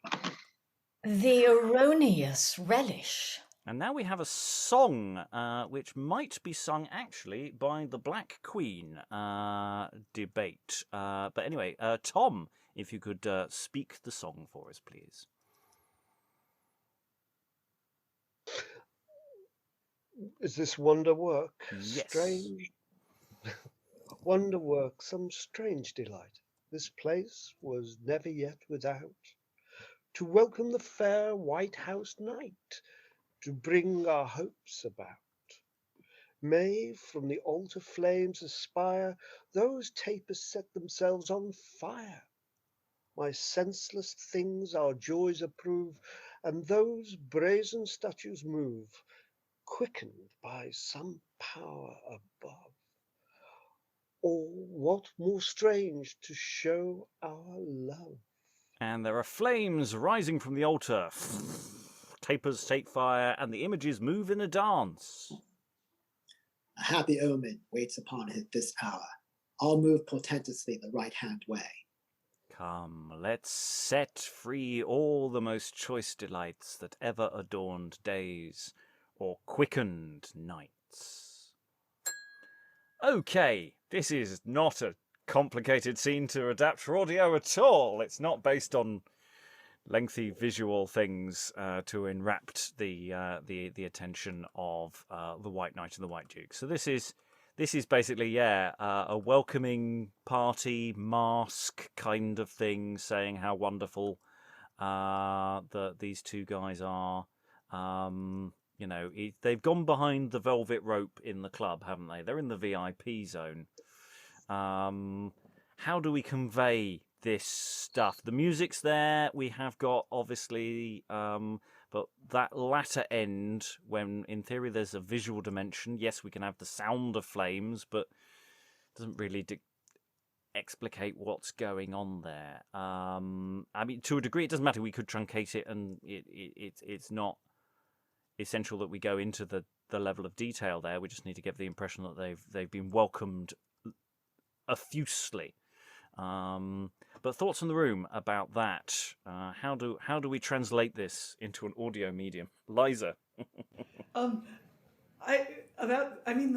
The erroneous relish. And now we have a song, which might be sung actually by the Black Queen debate. But anyway, Tom, if you could speak the song for us, please. Is this wonder work? Yes. Strange. Wonder work, some strange delight. This place was never yet without. To welcome the fair white-housed night, to bring our hopes about. May from the altar flames aspire, those tapers set themselves on fire. My senseless things our joys approve, and those brazen statues move, quickened by some power above. Or what more strange to show our love? And there are flames rising from the altar. Tapers take fire, and the images move in a dance. A happy omen waits upon it this hour. All move portentously the right-hand way. Come, let's set free all the most choice delights that ever adorned days or quickened nights. Okay, this is not a complicated scene to adapt for audio at all. It's not based on lengthy visual things to enwrapt the attention of the White Knight and the White Duke. So this is basically a welcoming party mask kind of thing, saying how wonderful these two guys are. They've gone behind the velvet rope in the club, haven't they? They're in the VIP zone. How do we convey this stuff? The music's there. We have got, obviously, but that latter end, when in theory there's a visual dimension, yes, we can have the sound of flames, but it doesn't really explicate what's going on there. I mean, to a degree, it doesn't matter. We could truncate it, and it's not essential that we go into the level of detail there. We just need to get the impression that they've been welcomed effusively. But thoughts in the room about that? How do we translate this into an audio medium? Liza. The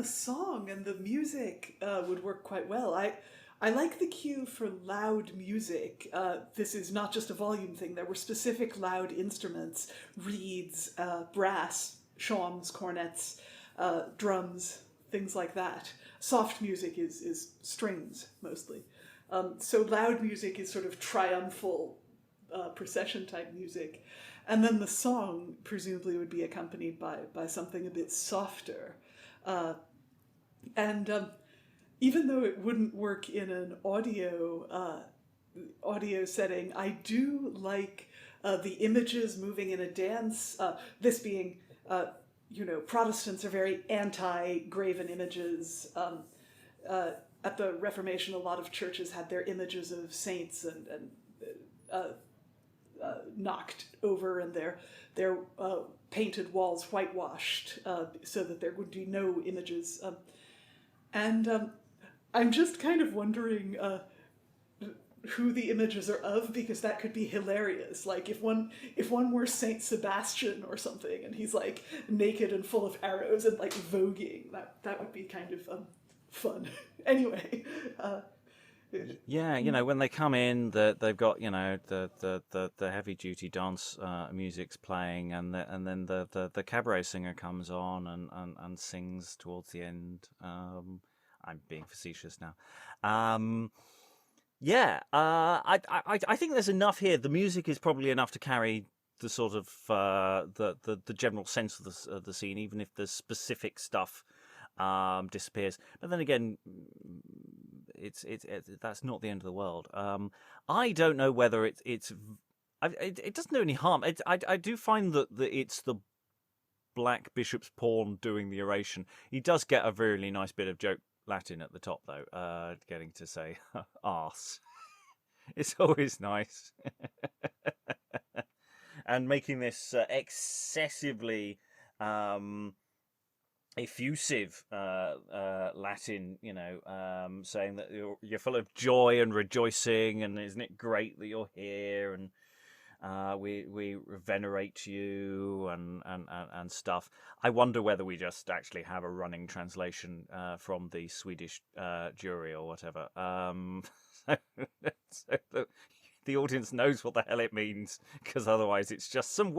song and the music would work quite well. I like the cue for loud music. This is not just a volume thing. There were specific loud instruments, reeds, brass, shawms, cornets, drums, things like that. Soft music is strings, mostly. So loud music is sort of triumphal procession-type music. And then the song presumably would be accompanied by something a bit softer. Even though it wouldn't work in an audio setting, I do like the images moving in a dance. This being, Protestants are very anti-graven images. At the Reformation, a lot of churches had their images of saints and knocked over, and their painted walls whitewashed, so that there would be no images. I'm just kind of wondering who the images are of, because that could be hilarious. Like if one were Saint Sebastian or something, and he's like naked and full of arrows and like voguing, that would be kind of fun. Anyway, Yeah, when they come in, they've got the heavy duty dance music's playing, and then the cabaret singer comes on and sings towards the end. I'm being facetious now. I think there's enough here. The music is probably enough to carry the sort of the general sense of the scene, even if the specific stuff disappears. But then again, it's that's not the end of the world. I don't know whether it doesn't do any harm. I do find that it's the Black Bishop's pawn doing the oration. He does get a really nice bit of joke Latin at the top, though, getting to say arse. It's always nice. And making this excessively effusive Latin, saying that you're full of joy and rejoicing, and isn't it great that you're here, and we venerate you and stuff. I wonder whether we just actually have a running translation from the Swedish jury or whatever, so the audience knows what the hell it means, because otherwise it's just some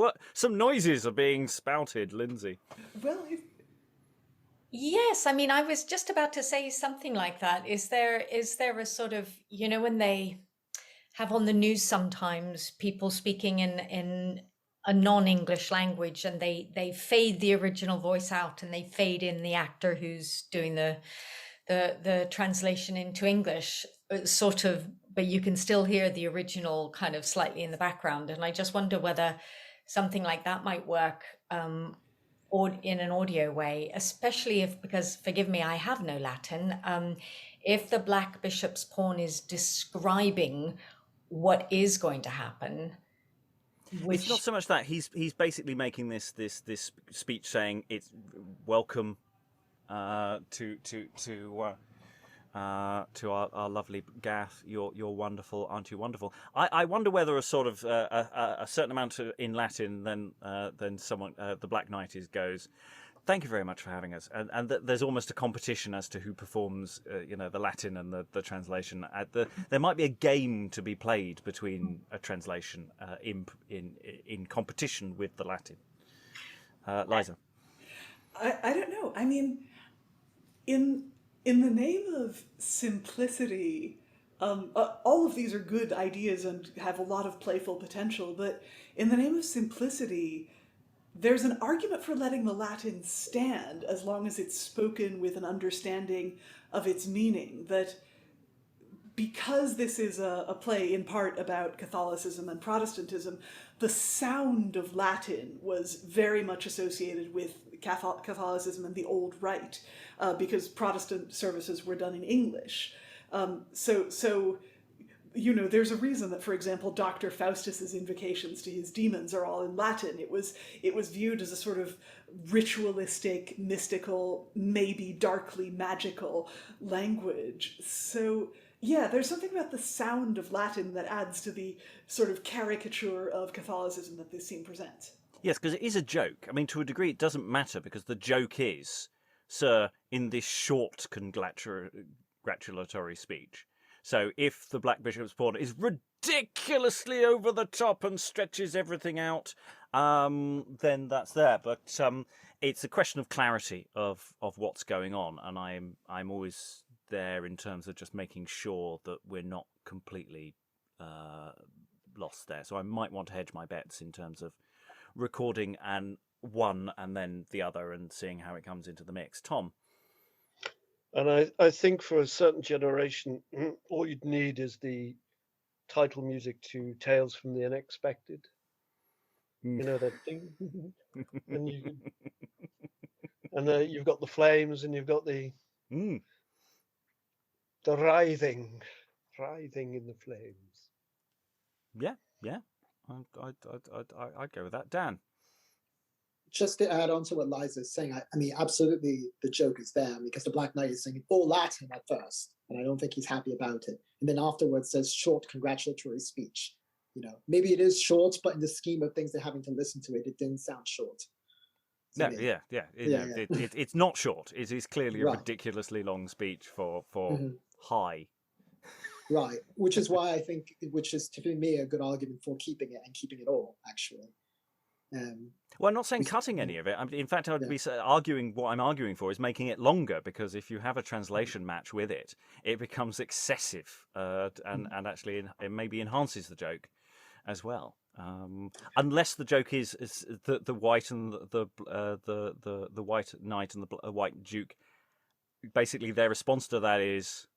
noises are being spouted. Lynsey. Well, Yes, I mean, I was just about to say something like that. Is there a sort of, when they have on the news sometimes people speaking in a non-English language, and they fade the original voice out and they fade in the actor who's doing the translation into English, sort of, but you can still hear the original kind of slightly in the background. And I just wonder whether something like that might work or in an audio way, especially because, forgive me, I have no Latin. If the Black Bishop's pawn is describing what is going to happen, which... It's not so much that he's basically making this speech saying it's welcome to our lovely Gath. You're wonderful, aren't you wonderful? I wonder whether a sort of a certain amount in Latin then someone the Black Knight goes, thank you very much for having us, and there's almost a competition as to who performs the Latin and the translation. There might be a game to be played between a translation in competition with the Latin. Liza. I don't know. I mean, in the name of simplicity, all of these are good ideas and have a lot of playful potential, but in the name of simplicity, there's an argument for letting the Latin stand as long as it's spoken with an understanding of its meaning. That because this is a play in part about Catholicism and Protestantism, the sound of Latin was very much associated with Catholicism and the Old Rite, because Protestant services were done in English. So there's a reason that, for example, Dr. Faustus's invocations to his demons are all in Latin. It was viewed as a sort of ritualistic, mystical, maybe darkly magical language. So yeah, there's something about the sound of Latin that adds to the sort of caricature of Catholicism that this scene presents. Yes, because it is a joke. I mean, to a degree, it doesn't matter, because the joke is, sir, in this short congratulatory speech. So if the Black Bishop's pawn is ridiculously over the top and stretches everything out, then that's there. But it's a question of clarity of what's going on, and I'm always there in terms of just making sure that we're not completely lost there. So I might want to hedge my bets in terms of recording one and then the other and seeing how it comes into the mix. Tom? And I think for a certain generation, all you'd need is the title music to Tales from the Unexpected. You know, that thing. And you've got the flames, and you've got the writhing in the flames. Yeah. I'd go with that. Dan? Just to add on to what Liza is saying, I mean, absolutely the joke is there, because the Black Knight is singing all Latin at first, and I don't think he's happy about it. And then afterwards says short congratulatory speech. Maybe it is short, but in the scheme of things they're having to listen to it didn't sound short. No, yeah. It's not short. It is clearly a ridiculously long speech for high. Right, which is why I think, which is to me a good argument for keeping it and keeping it all, actually. Well, I'm not saying cutting any of it. In fact, I'd be arguing what I'm arguing for is making it longer, because if you have a translation match with it, it becomes excessive and actually it maybe enhances the joke as well. Unless the joke is the white and the white knight and the white duke, basically their response to that is,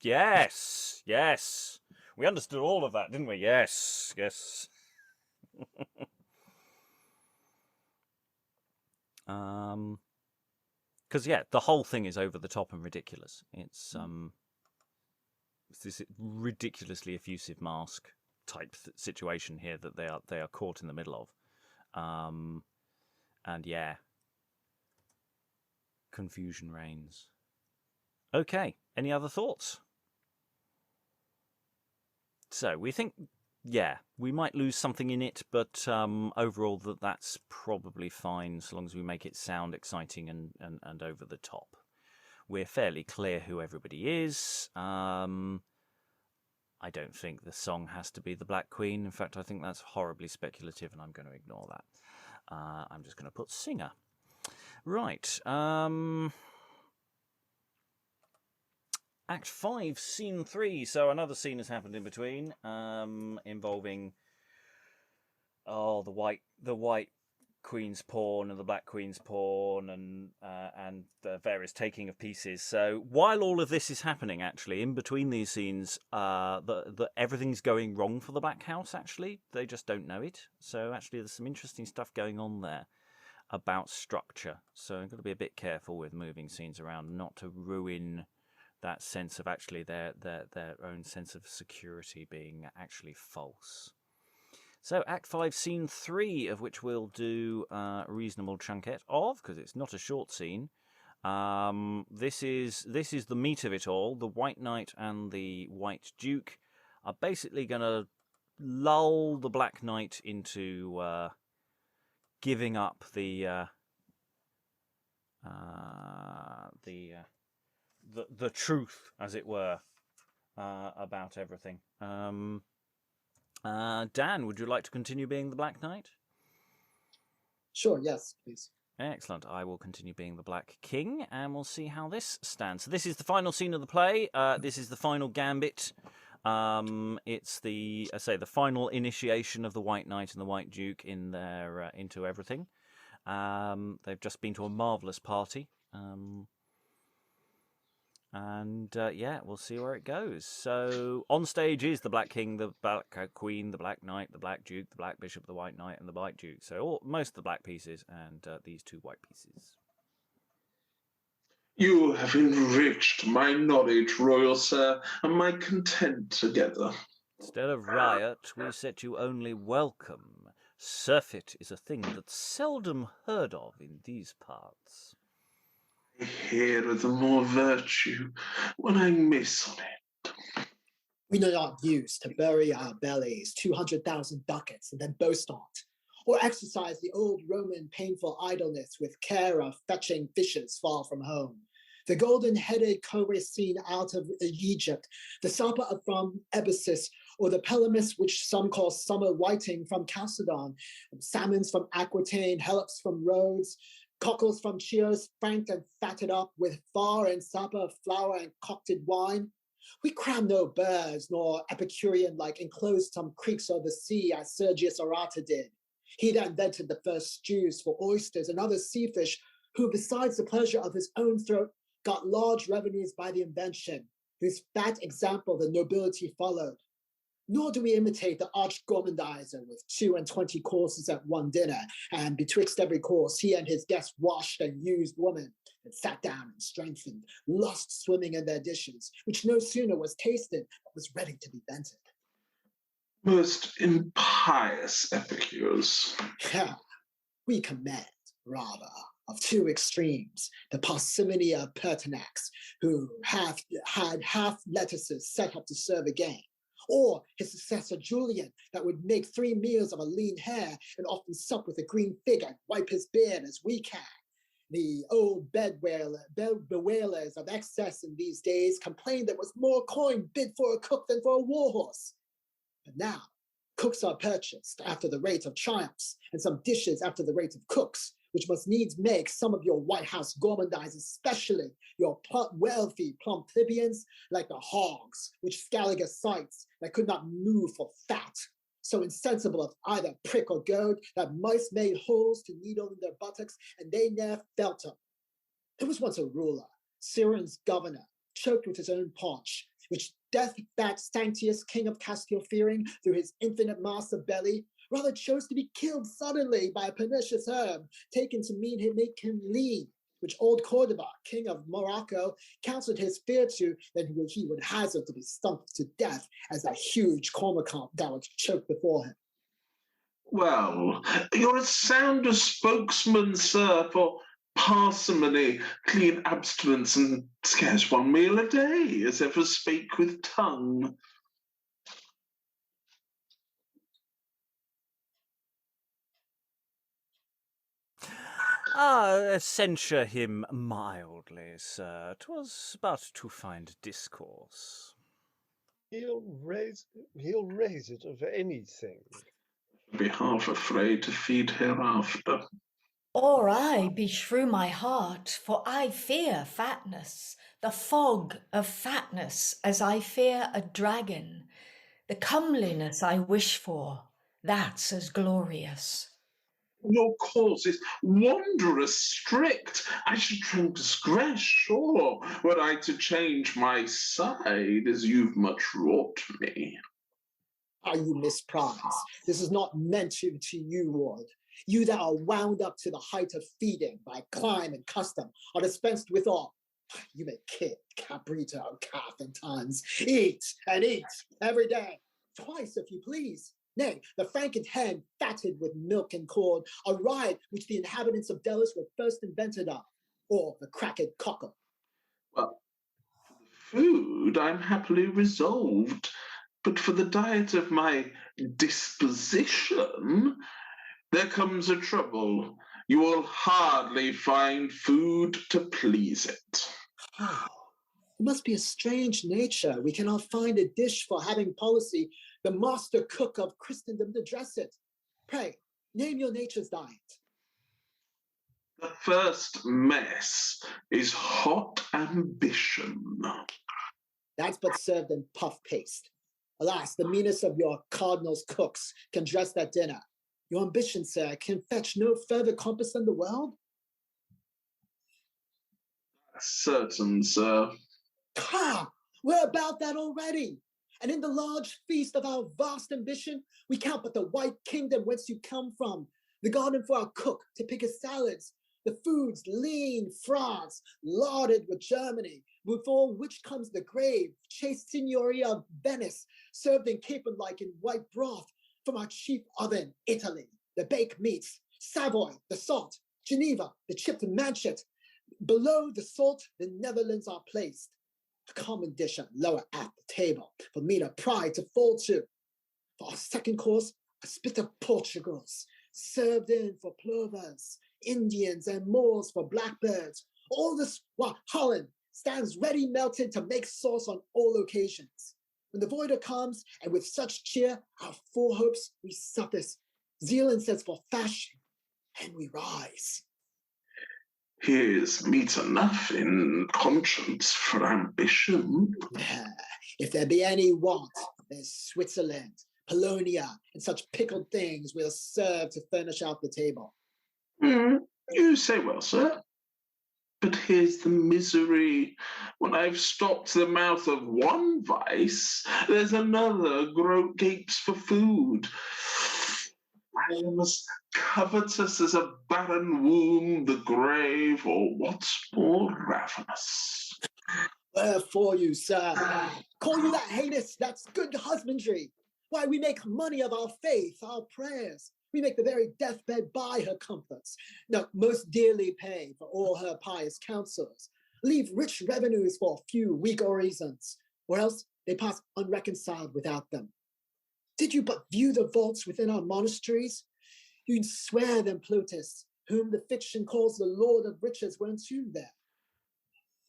yes, we understood all of that, didn't we? Yes. Because the whole thing is over the top and ridiculous. It's this ridiculously effusive mask type situation here that they are caught in the middle of, and confusion reigns. Okay, any other thoughts? So we think, we might lose something in it, but overall that's probably fine, so long as we make it sound exciting and over the top. We're fairly clear who everybody is. I don't think the song has to be the Black Queen. In fact, I think that's horribly speculative, and I'm going to ignore that. I'm just going to put singer. Right. Act 5, Scene 3. So another scene has happened in between, involving the white Queen's pawn and the Black Queen's pawn, and the various taking of pieces. So while all of this is happening, actually, in between these scenes, everything's going wrong for the Black House. Actually, they just don't know it. So actually, there's some interesting stuff going on there about structure. So I've got to be a bit careful with moving scenes around, not to ruin that sense of actually their own sense of security being actually false. So Act 5, Scene 3, of which we'll do a reasonable chunket of, because it's not a short scene. This is the meat of it all. The White Knight and the White Duke are basically going to lull the Black Knight into giving up the truth, as it were, about everything. Dan, would you like to continue being the Black Knight? Sure, yes, please. Excellent. I will continue being the Black King, and we'll see how this stands. So this is the final scene of the play. This is the final gambit. It's the final initiation of the White Knight and the White Duke in their into everything. They've just been to a marvellous party. We'll see where it goes. So on stage is the Black King, the Black Queen, the Black Knight, the Black Duke, the Black Bishop, the White Knight, and the White Duke. So most of the black pieces and these two white pieces. You have enriched my knowledge, royal sir, and my content together. Instead of riot, we set you only welcome. Surfeit is a thing that's seldom heard of in these parts. I hear of the more virtue when I miss on it. We know not use to bury our bellies 200,000 ducats and then boast on't, or exercise the old Roman painful idleness with care of fetching fishes far from home. The golden-headed cobras seen out of Egypt, the supper from Ebusus, or the pelamis, which some call summer whiting from Chalcedon, salmons from Aquitaine, hellops from Rhodes, cockles from Chios, franked and fatted up with far and supper, flour and concocted wine. We cram no birds, nor Epicurean-like enclosed some creeks of the sea, as Sergius Orata did. He that invented the first stews for oysters and other sea fish, who besides the pleasure of his own throat, got large revenues by the invention, whose fat example the nobility followed. Nor do we imitate the arch-gourmandizer with 22 courses at one dinner, and betwixt every course he and his guests washed and used woman, and sat down and strengthened, lost swimming in their dishes, which no sooner was tasted, but was ready to be vented. Most impious epicures. We command, rather, of two extremes, the parsimony of Pertinax, who had half lettuces set up to serve again, or his successor Julian, that would make 3 meals of a lean hare and often sup with a green fig and wipe his beard as we can. The old bewailers of excess in these days complained there was more coin bid for a cook than for a war horse. But now, cooks are purchased after the rate of triumphs, and some dishes after the rate of cooks, which must needs make some of your White House gourmandize, especially your wealthy plump plebeians, like the hogs, which Scaliger cites, that could not move for fat, so insensible of either prick or goad, that mice made holes to needle in their buttocks, and they ne'er felt them. There was once a ruler, Syrian's governor, choked with his own paunch, which death-fat Sanctius, king of Castile, fearing through his infinite master belly, rather chose to be killed suddenly by a pernicious herb, taken to make him lean, which old Cordoba, king of Morocco, counseled his fear to that he would hazard to be stumped to death as a huge cormorant that was choked before him. Well, you're as sound a spokesman, sir, for parsimony, clean abstinence, and scarce one meal a day, as ever spake with tongue. Censure him mildly, sir. 'Twas but to find discourse. He'll raise it of anything. Be half afraid to feed hereafter. Or I beshrew my heart, for I fear fatness, the fog of fatness, as I fear a dragon. The comeliness I wish for, that's as glorious. Your course is wondrous strict. I should transgress, sure, were I to change my side, as you've much wrought me. Are you misprized? This is not meant to you, Lord. You that are wound up to the height of feeding by clime and custom are dispensed withal. You may kid, cabrito, calf in tons. Eat and eat every day, twice if you please. Nay, the franket hen fatted with milk and corn, a ride which the inhabitants of Delos were first invented of, or the cracked cockle. Well, for the food I'm happily resolved, but for the diet of my disposition, there comes a trouble. You will hardly find food to please it. Oh, it must be a strange nature. We cannot find a dish for having policy, the master cook of Christendom to dress it. Pray, name your nature's diet. The first mess is hot ambition. That's but served in puff paste. Alas, the meanest of your cardinal's cooks can dress that dinner. Your ambition, sir, can fetch no further compass than the world? Certain, sir. Ha! We're about that already. And in the large feast of our vast ambition, we count but the white kingdom whence you come from, the garden for our cook to pick his salads, the foods lean France, larded with Germany, before which comes the grave, chaste signoria of Venice, served and capered like in white broth, from our chief oven, Italy, the baked meats, Savoy, the salt, Geneva, the chipped manchet. Below the salt, the Netherlands are placed. A common dish at lower at the table, for me to pride to fall to. For our second course, a spit of Portugals, served in for plovers, Indians and Moors for blackbirds. All this while Holland stands ready melted to make sauce on all occasions. When the voider comes, and with such cheer, our full hopes we suffice, zeal and sense for fashion, and we rise. Here's meat enough in conscience for ambition. If there be any want, there's Switzerland, Polonia, and such pickled things will serve to furnish out the table. You say well, sir. But here's the misery. When I've stopped the mouth of one vice, there's another gapes for food. I am as covetous as a barren womb, the grave, or what's more ravenous. Wherefore you, sir, call you that heinous? That's good husbandry. Why, we make money of our faith, our prayers. We make the very deathbed buy her comforts. No, most dearly pay for all her pious counsels. Leave rich revenues for a few weak orisons, or else they pass unreconciled without them. Did you but view the vaults within our monasteries, you'd swear them, Plutus, whom the fiction calls the Lord of Riches, were entombed there.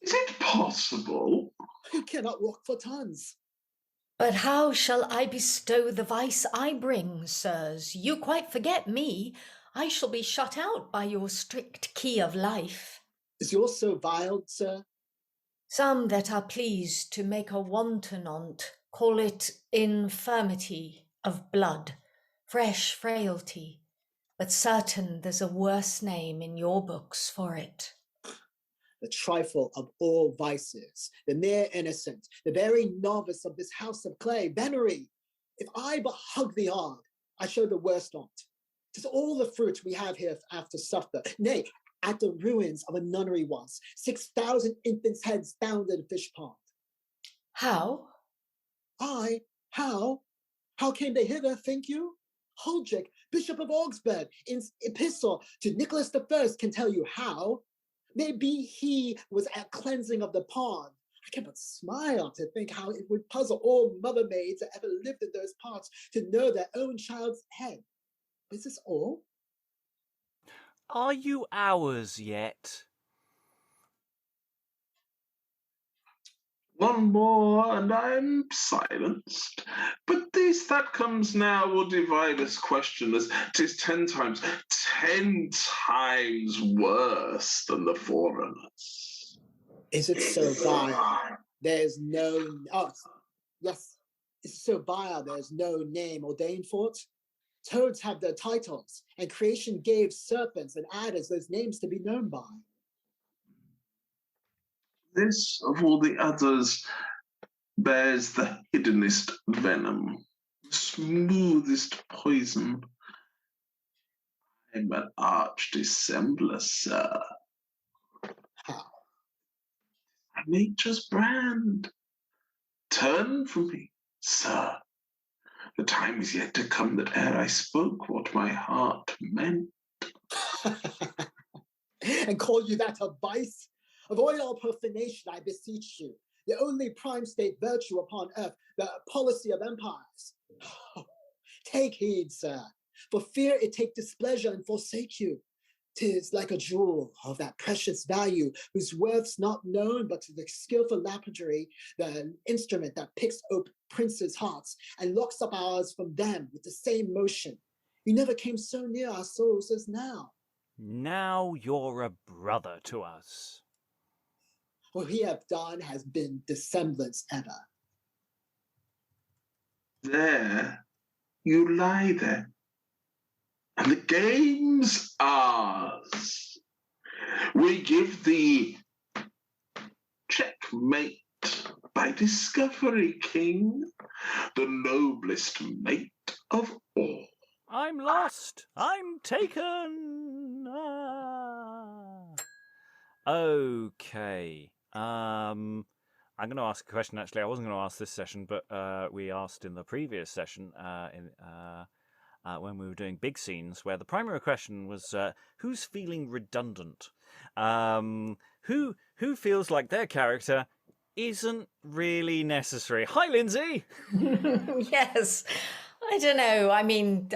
Is it possible? You cannot walk for tons. But how shall I bestow the vice I bring, sirs? You quite forget me. I shall be shut out by your strict key of life. Is yours so vile, sir? Some that are pleased to make a wanton on't call it infirmity of blood, fresh frailty, but certain there's a worse name in your books for it. The trifle of all vices, the mere innocent, the very novice of this house of clay, Venery. If I but hug thee hard, I show the worst on't. 'Tis all the fruit we have here after supper. Nay, at the ruins of a nunnery once, 6,000 infants' heads found in a fish pond. How? I? How? How came they hither, think you? Huldrych, Bishop of Augsburg, in epistle to Nicholas I, can tell you how. Maybe he was at cleansing of the pond. I can but smile to think how it would puzzle all mother maids that ever lived in those parts to know their own child's head. Is this all? Are you ours yet? One more, and I'm silenced. But this that comes now will divide us questionless. 'Tis 10 times worse than the foreigners. Is it so vile? There's no... Oh, yes. It's so vile there's no name ordained for it. Toads have their titles, and creation gave serpents and adders those names to be known by. This, of all the others, bears the hiddenest venom, the smoothest poison. I'm an arch dissembler, sir. How? Nature's brand. Turn from me, sir. The time is yet to come that ere I spoke what my heart meant. And call you that a vice? Avoid all profanation, I beseech you. The only prime state virtue upon earth, the policy of empires. Take heed, sir, for fear it take displeasure and forsake you. 'Tis like a jewel of that precious value, whose worth's not known but to the skillful lapidary, the instrument that picks up princes' hearts and locks up ours from them with the same motion. You never came so near our souls as now. Now you're a brother to us. What we have done has been dissemblance ever. There, you lie there. And the game's ours. We give thee checkmate by discovery, king, the noblest mate of all. I'm lost. I'm taken. Ah. Okay. I'm going to ask a question. Actually, I wasn't going to ask this session, but we asked in the previous session when we were doing big scenes, where the primary question was, who's feeling redundant? Who feels like their character isn't really necessary? Hi, Lynsey. Yes. I don't know. I mean,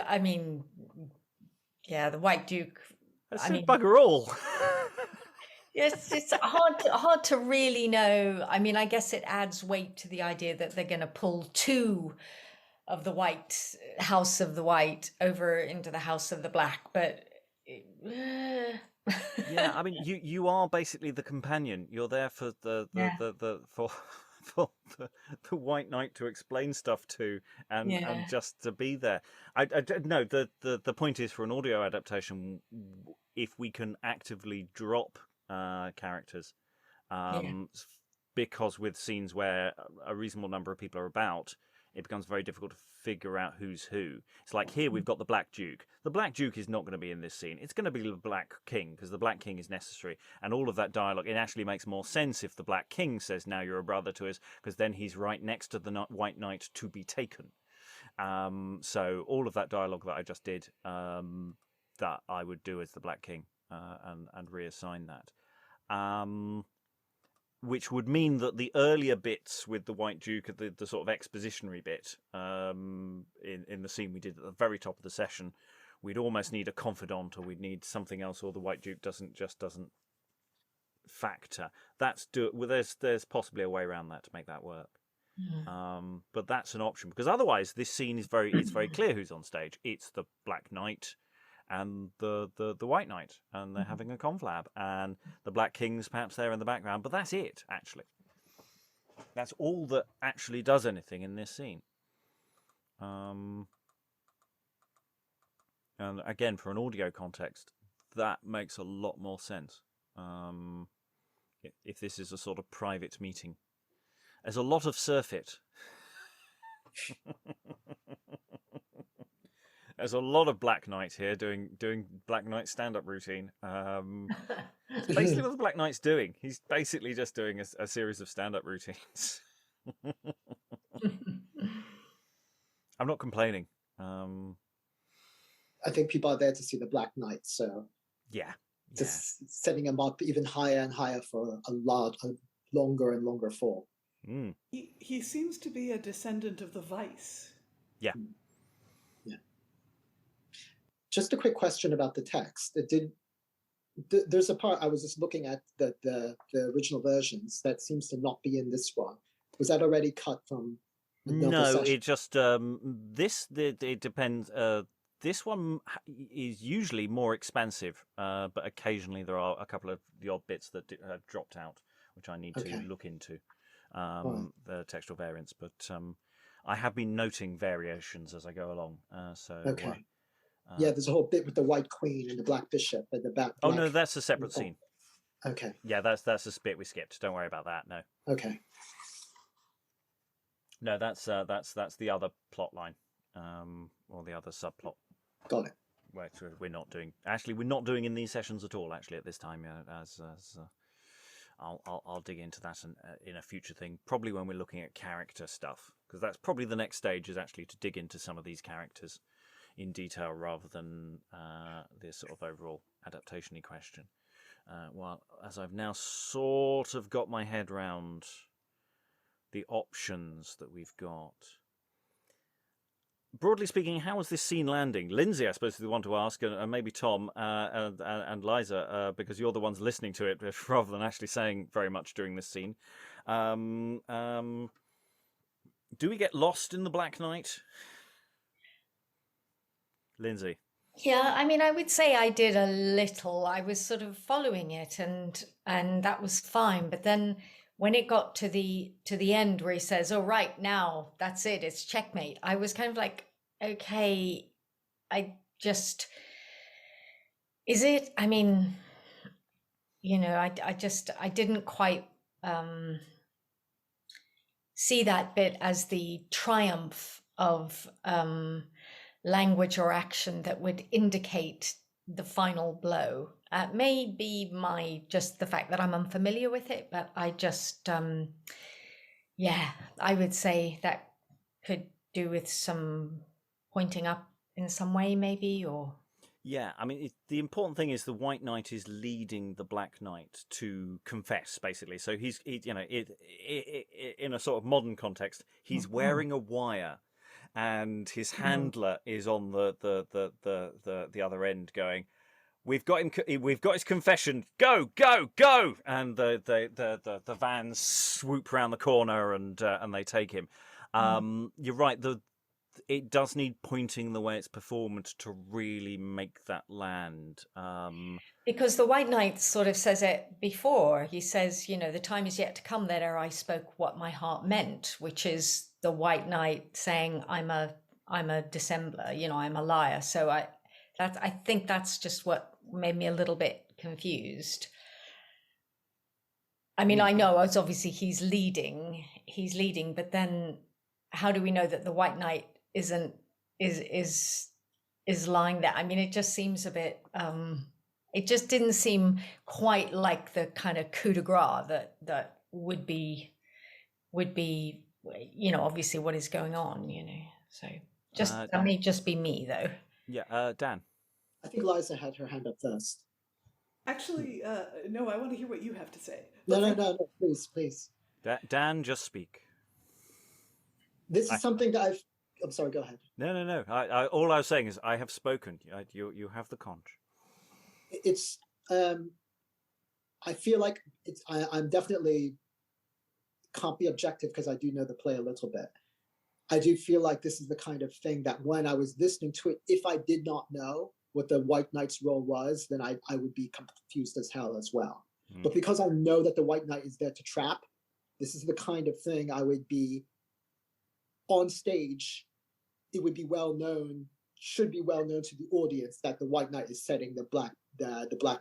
yeah, the White Duke. That's bugger all. Yes, it's hard to really know. I mean, I guess it adds weight to the idea that they're going to pull two of the White, House of the White, over into the House of the Black, but Yeah, I mean, you are basically the companion. You're there for the White Knight to explain stuff to, and just to be there. I no, the point is, for an audio adaptation, if we can actively drop characters, because with scenes where a reasonable number of people are about, it becomes very difficult to figure out who's who. It's like here we've got the Black Duke. The Black Duke is not going to be in this scene. It's going to be the Black King, because the Black King is necessary. And all of that dialogue, it actually makes more sense if the Black King says, now you're a brother to us, because then he's right next to the White Knight to be taken. So all of that dialogue that I just did, that I would do as the Black King, and reassign that. Which would mean that the earlier bits with the White Duke, the sort of expositionary bit, in the scene we did at the very top of the session, we'd almost need a confidant, or we'd need something else, or the White Duke doesn't factor. There's possibly a way around that to make that work. But that's an option, because otherwise this scene is it's very clear who's on stage. It's the Black Knight and the White Knight, and they're having a conflab, and the Black King's perhaps there in the background, but that's it, actually. That's all that actually does anything in this scene. And again, for an audio context, that makes a lot more sense. If this is a sort of private meeting. There's a lot of surfeit. There's a lot of Black Knight here doing Black Knight stand-up routine. Basically what the Black Knight's doing. He's basically just doing a series of stand-up routines. I'm not complaining. I think people are there to see the Black Knight, so just setting him up even higher and higher for a longer and longer fall. He seems to be a descendant of the Vice. Yeah. Yeah. Just a quick question about the text. There's a part I was just looking at the original versions that seems to not be in this one. Was that already cut from another session? It just it depends. This one is usually more expansive, but occasionally there are a couple of the odd bits that have dropped out, which I need to look into. The textual variants, but I have been noting variations as I go along. There's a whole bit with the White Queen and the Black Bishop and the Black. Oh no, that's a separate scene. Okay. Yeah, that's a bit we skipped. Don't worry about that. No. Okay. No, that's the other plot line, or the other subplot. Got it. Which we're not doing. Actually, we're not doing in these sessions at all. Actually, at this time, I'll dig into that in a future thing, probably when we're looking at character stuff, because that's probably the next stage, is actually to dig into some of these characters in detail rather than this sort of overall adaptation-y question. Well, as I've now sort of got my head round the options that we've got. Broadly speaking, how was this scene landing? Lynsey, I suppose, is the one to ask, and maybe Tom and Liza, because you're the ones listening to it rather than actually saying very much during this scene. Do we get lost in the Black Knight? Lynsey. Yeah, I mean, I would say I did a little. I was sort of following it, and that was fine. But then when it got to the end where he says, "Oh, right, now that's it, it's checkmate," I was kind of like, okay, is it? I mean, I didn't quite see that bit as the triumph of language or action that would indicate the final blow. Maybe just the fact that I'm unfamiliar with it, but I just, I would say that could do with some pointing up in some way, maybe, or. Yeah, I mean, the important thing is the White Knight is leading the Black Knight to confess, basically. So he's in a sort of modern context, he's wearing a wire, and his handler is on the other end going, "We've got him. We've got his confession. Go, go, go!" And the vans swoop around the corner and they take him. You're right. It does need pointing the way it's performed to really make that land. Because the White Knight sort of says it before. He says, "The time is yet to come that ere I spoke what my heart meant," which is the White Knight saying, "I'm a dissembler. I'm a liar." So I think that's just what made me a little bit confused. I mean, I know it's obviously he's leading, but then how do we know that the White Knight is lying there? I mean, it just seems a bit. It just didn't seem quite like the kind of coup de grace that would be, obviously what is going on. So that may just be me though. Yeah, Dan. I think Liza had her hand up first. Actually, no, I want to hear what you have to say. No, please. Dan, just speak. This is something that I'm sorry. Go ahead. No. All I was saying is I have spoken. You have the conch. It's. I feel like it's. I'm definitely can't be objective because I do know the play a little bit. I do feel like this is the kind of thing that when I was listening to it, if I did not know what the White Knight's role was, then I would be confused as hell as well. But because I know that the White Knight is there to trap, this is the kind of thing I would be on stage. It would be well known, should be well known to the audience that the White Knight is setting the Black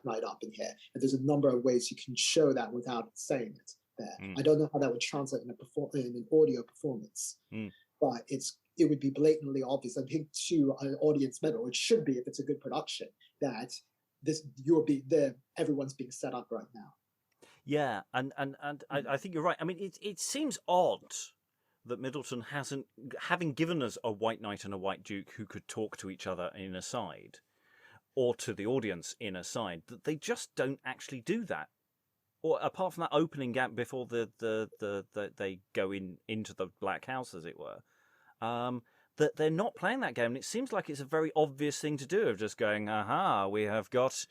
Knight up in here. And there's a number of ways you can show that without saying it there. I don't know how that would translate in an audio performance, but it would be blatantly obvious. I think to an audience member, it should be if it's a good production, that everyone's being set up right now. Yeah, and I think you're right. I mean, it seems odd that Middleton hasn't, having given us a White Knight and a White Duke who could talk to each other in aside, or to the audience in aside, that they just don't actually do that. Or apart from that opening gap before they go into the Black House, as it were, that they're not playing that game. And it seems like it's a very obvious thing to do, of just going, "Aha, we have got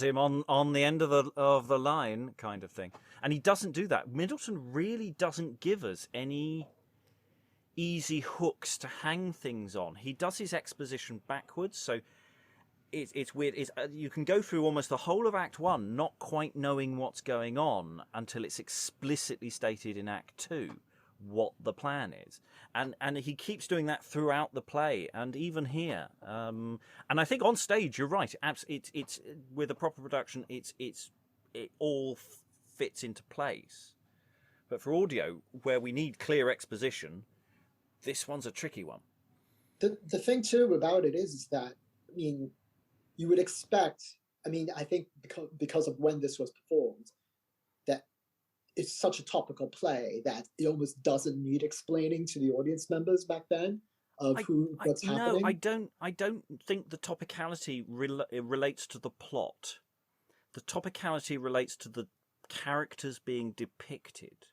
him on the end of the line," kind of thing. And he doesn't do that. Middleton really doesn't give us any easy hooks to hang things on. He does his exposition backwards, so it's weird. You can go through almost the whole of Act 1 not quite knowing what's going on until it's explicitly stated in Act 2 what the plan is, and he keeps doing that throughout the play, and even here. And I think on stage, you're right. It's with a proper production, it all fits into place. But for audio, where we need clear exposition, this one's a tricky one. The thing too about it is that, I mean, you would expect. I mean, I think because of when this was performed, that it's such a topical play that it almost doesn't need explaining to the audience members back then of what's happening. No, I don't think the topicality relates to the plot. The topicality relates to the characters being depicted.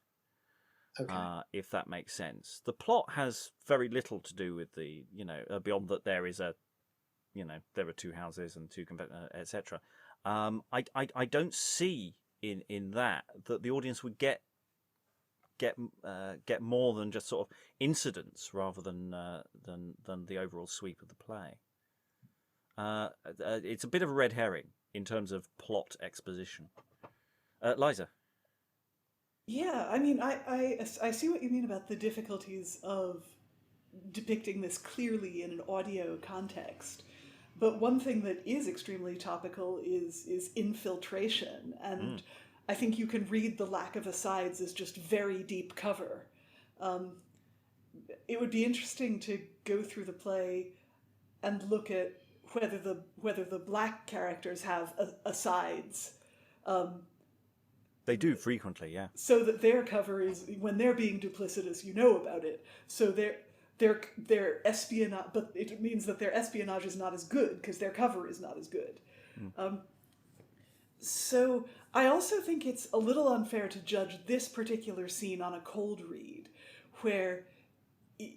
Okay. If that makes sense. The plot has very little to do with the, beyond that there is there are two houses and two, etc. I don't see in that the audience would get more than just sort of incidents rather than the overall sweep of the play. It's a bit of a red herring in terms of plot exposition. Liza. Yeah, I mean, I see what you mean about the difficulties of depicting this clearly in an audio context. But one thing that is extremely topical is infiltration, and I think you can read the lack of asides as just very deep cover. It would be interesting to go through the play and look at whether the black characters have asides. They do frequently, yeah. So that their cover is, when they're being duplicitous, you know about it. So their espionage, but it means that their espionage is not as good because their cover is not as good. So I also think it's a little unfair to judge this particular scene on a cold read, where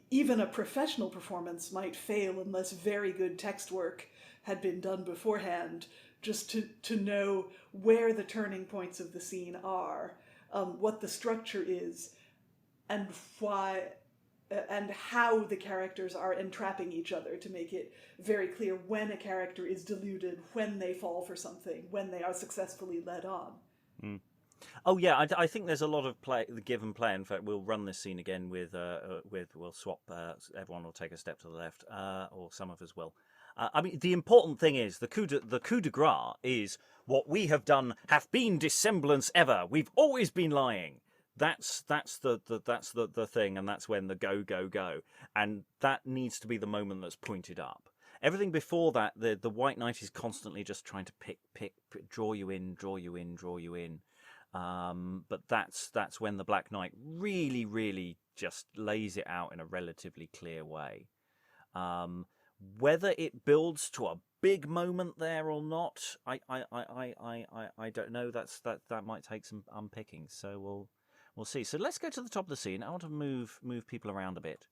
even a professional performance might fail unless very good text work had been done beforehand, just to know where the turning points of the scene are, what the structure is, and why, and how the characters are entrapping each other, to make it very clear when a character is deluded, when they fall for something, when they are successfully led on. Oh yeah, I think there's a lot of give and play. In fact, we'll run this scene again with we'll swap. Everyone will take a step to the left, or some of us will. I mean, the important thing is the coup de grace is what we have done hath been dissemblance ever. We've always been lying. That's the thing, and that's when the go, and that needs to be the moment that's pointed up. Everything before that, the White Knight is constantly just trying to pick, draw you in. But that's when the Black Knight really just lays it out in a relatively clear way. Whether it builds to a big moment there or not, I don't know. That might take some unpicking. So we'll see. So let's go to the top of the scene. I want to move people around a bit.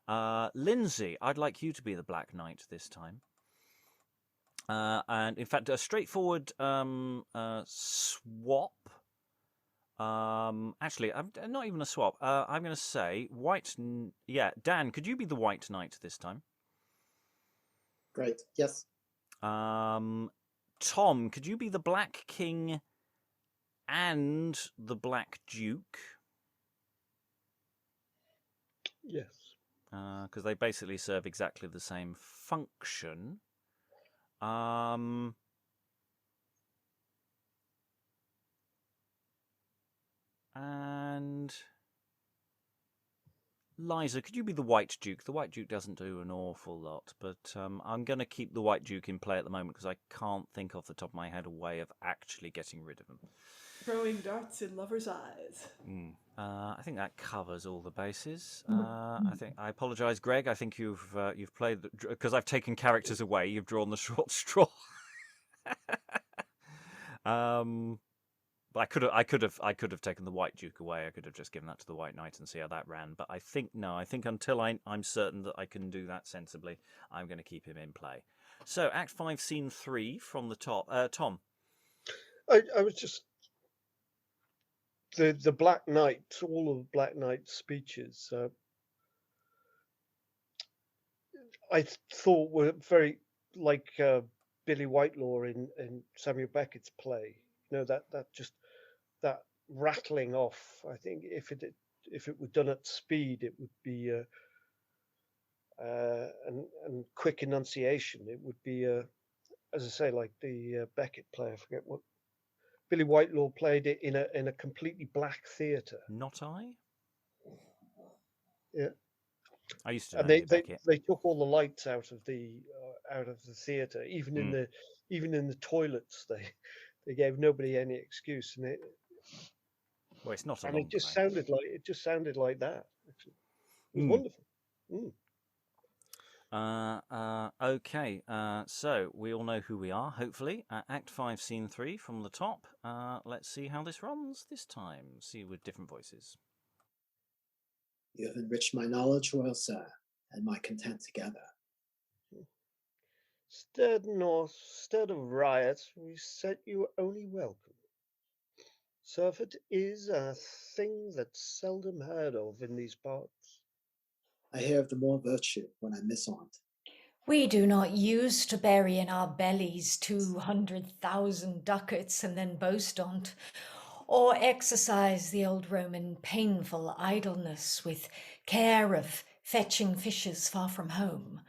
Lynsey, I'd like you to be the Black Knight this time. And in fact, a straightforward swap. Actually, not even a swap. I'm going to say white. Dan, could you be the White Knight this time? Great. Yes. Tom, could you be the Black King and the Black Duke? Yes. Because they basically serve exactly the same function. And Liza, could you be the White Duke? The White Duke doesn't do an awful lot, but I'm going to keep the White Duke in play at the moment because I can't think off the top of my head a way of actually getting rid of him. Throwing darts in lovers' eyes. I think that covers all the bases. I apologise, Greg. I think you've played because I've taken characters away. You've drawn the short straw. But I could have taken the White Duke away. I could have just given that to the White Knight and see how that ran. But I think until I'm certain that I can do that sensibly, I'm going to keep him in play. So Act 5, Scene 3 from the top. Tom. I was just the Black Knight, all of Black Knight's speeches. I thought were very like Billy Whitelaw in Samuel Beckett's play. You know, that rattling off. I think if it were done at speed, it would be and quick enunciation. It would be as I say, like the Beckett play. I forget what Billy Whitelaw played it in a completely black theatre. Not I. Yeah. I used to And know they took all the lights out of the theatre, even in the toilets. They gave nobody any excuse, and it's not a and long it just play. sounded like that. Actually, it was wonderful. Okay, so we all know who we are, hopefully. Act 5, Scene 3 from the top. Let's see how this runs this time. See with different voices. You have enriched my knowledge, royal sir, and my content together. Stead north, stead of riot, we set you only welcome. Surfeit is a thing that's seldom heard of in these parts. I hear of the more virtue when I miss on't. We do not use to bury in our bellies 200,000 ducats and then boast on't, or exercise the old Roman painful idleness with care of fetching fishes far from home.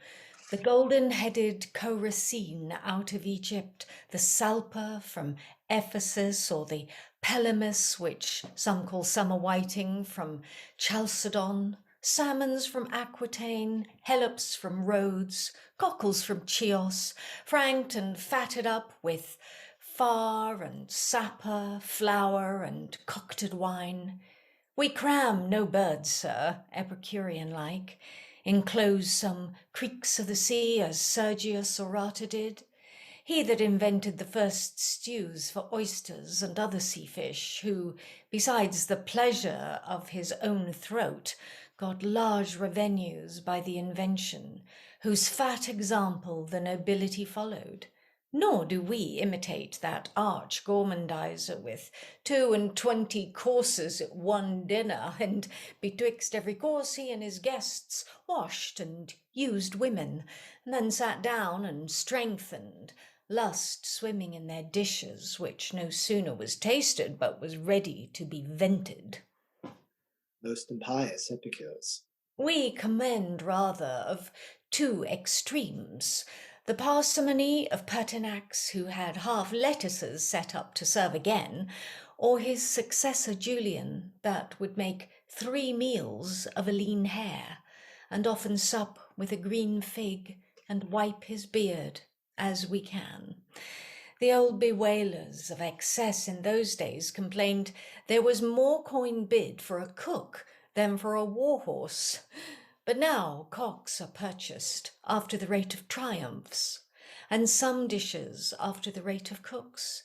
The golden-headed Coracine out of Egypt, the Salper from Ephesus, or the Pelamis, which some call summer whiting, from Chalcedon, salmons from Aquitaine, hellops from Rhodes, cockles from Chios, franked and fatted up with far and sapper, flour and cocted wine. We cram no birds, sir, Epicurean-like, enclose some creeks of the sea as Sergius Orata did. He that invented the first stews for oysters and other sea fish, who, besides the pleasure of his own throat, got large revenues by the invention, whose fat example the nobility followed. Nor do we imitate that arch gormandizer with 22 courses at one dinner, and betwixt every course he and his guests washed and used women, and then sat down and strengthened, lust swimming in their dishes, which no sooner was tasted but was ready to be vented. Most impious epicures. We commend rather of two extremes, the parsimony of Pertinax, who had half lettuces set up to serve again, or his successor Julian, that would make 3 meals of a lean hare, and often sup with a green fig, and wipe his beard, as we can. The old bewailers of excess in those days complained there was more coin bid for a cook than for a war horse. But now cocks are purchased after the rate of triumphs, and some dishes after the rate of cooks.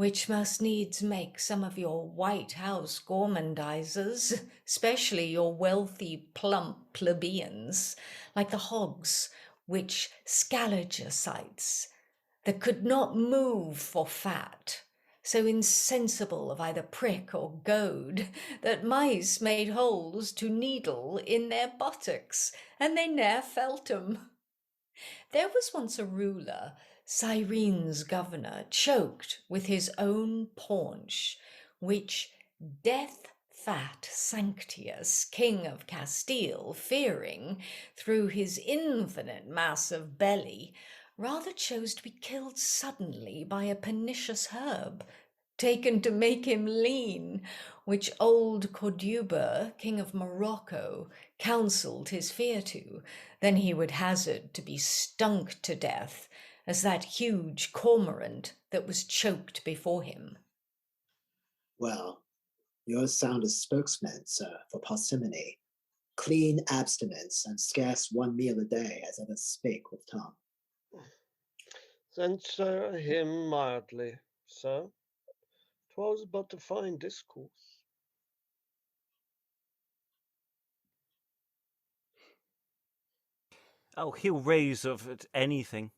which must needs make some of your White House gormandizers, especially your wealthy plump plebeians, like the hogs which Scaliger cites, that could not move for fat, so insensible of either prick or goad, that mice made holes to needle in their buttocks, and they ne'er felt 'em. There was once a ruler, Cyrene's governor, choked with his own paunch, which death-fat Sanctius, king of Castile, fearing, through his infinite mass of belly, rather chose to be killed suddenly by a pernicious herb, taken to make him lean, which old Corduba, king of Morocco, counselled his fear to, then he would hazard to be stunk to death, as that huge cormorant that was choked before him. Well, you're as sound a spokesman, sir, for parsimony. Clean abstinence and scarce one meal a day as ever spake with tongue. Censure him mildly, sir. 'Twas but a fine discourse. Oh, he'll raise of anything.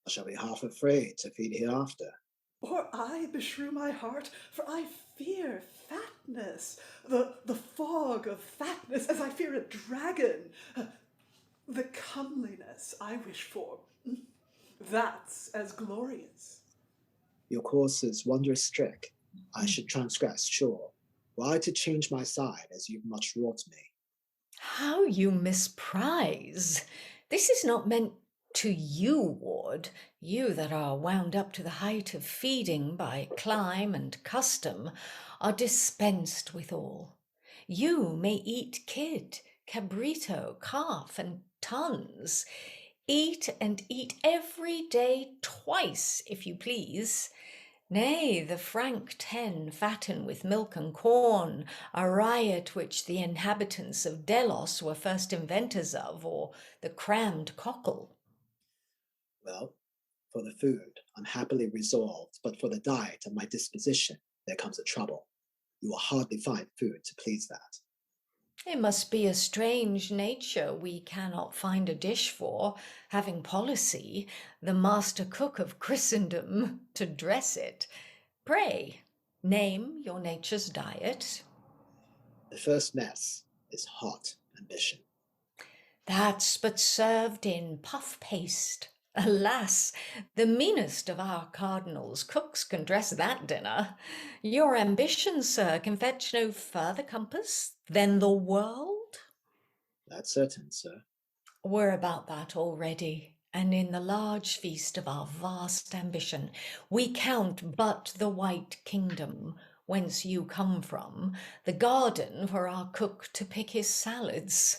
I shall be half afraid to feed hereafter. Or I beshrew my heart, for I fear fatness, the fog of fatness, as I fear a dragon. The comeliness I wish for, that's as glorious. Your course is wondrous strict. I should transgress, sure. Were I to change my side, as you've much wrought me. How you misprise! This is not meant to you, Ward, you that are wound up to the height of feeding by clime and custom, are dispensed withal. You may eat kid, cabrito, calf, and tons. Eat and eat every day twice, if you please. Nay, the frank 10 fatten with milk and corn, a riot which the inhabitants of Delos were first inventors of, or the crammed cockle. Well, for the food, I'm happily resolved, but for the diet of my disposition, there comes a trouble. You will hardly find food to please that. It must be a strange nature we cannot find a dish for, having policy, the master cook of Christendom, to dress it. Pray, name your nature's diet. The first mess is hot ambition. That's but served in puff paste. Alas, the meanest of our cardinal's cooks can dress that dinner. Your ambition, sir, can fetch no further compass than the world? That's certain, sir. We're about that already, and in the large feast of our vast ambition, we count but the white kingdom, whence you come from, the garden for our cook to pick his salads.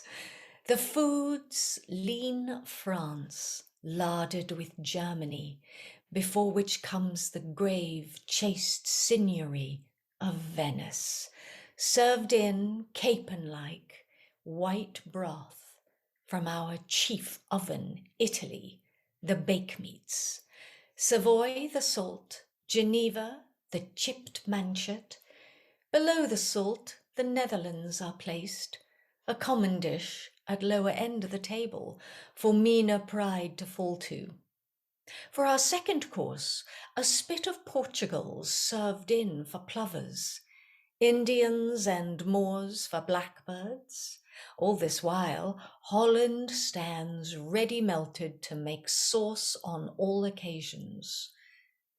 The food's lean France, larded with Germany, before which comes the grave, chaste signory of Venice, served in capon-like white broth from our chief oven, Italy, the bake-meats, Savoy the salt, Geneva the chipped manchet. Below the salt, the Netherlands are placed, a common dish at lower end of the table, for meaner pride to fall to. For our second course, a spit of Portugals served in for plovers, Indians and Moors for blackbirds. All this while, Holland stands ready melted to make sauce on all occasions.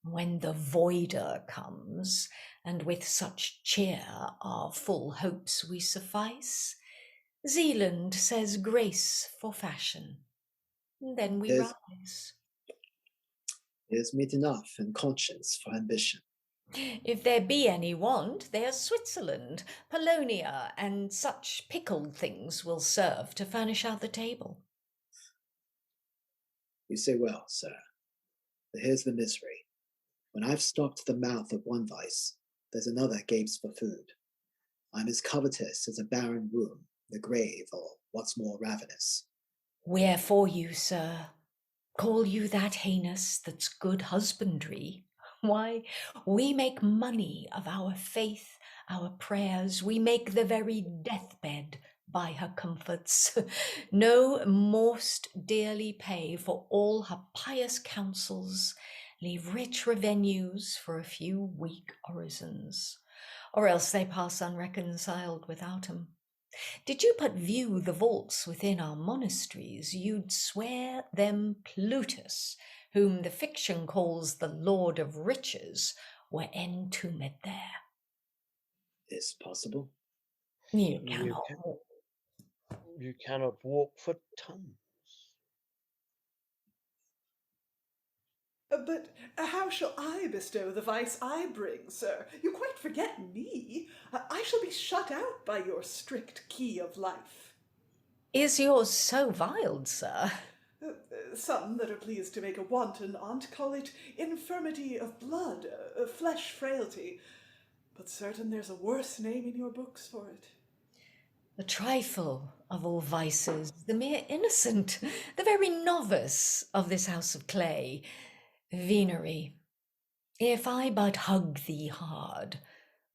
When the voider comes, and with such cheer our full hopes we suffice, Zealand says grace for fashion. Then we Yes. rise. There's meat enough and conscience for ambition. If there be any want, there's Switzerland, Polonia, and such pickled things will serve to furnish out the table. You say well, sir. But here's the misery. When I've stopped the mouth of one vice, there's another gapes for food. I'm as covetous as a barren womb, the grave, or what's more ravenous. Wherefore you, sir, call you that heinous that's good husbandry? Why, we make money of our faith, our prayers. We make the very deathbed by her comforts. No most dearly pay for all her pious counsels, leave rich revenues for a few weak orisons, or else they pass unreconciled without 'em. Did you but view the vaults within our monasteries, you'd swear them Plutus, whom the fiction calls the Lord of Riches, were entombed there. Is possible. You You cannot. You cannot walk for tons. But how shall I bestow the vice I bring, sir? You quite forget me. I shall be shut out by your strict key of life. Is yours so viled, sir? Some that are pleased to make a wanton on't call it infirmity of blood, flesh frailty. But certain there's a worse name in your books for it. The trifle of all vices, the mere innocent, the very novice of this house of clay. Venery, if I but hug thee hard,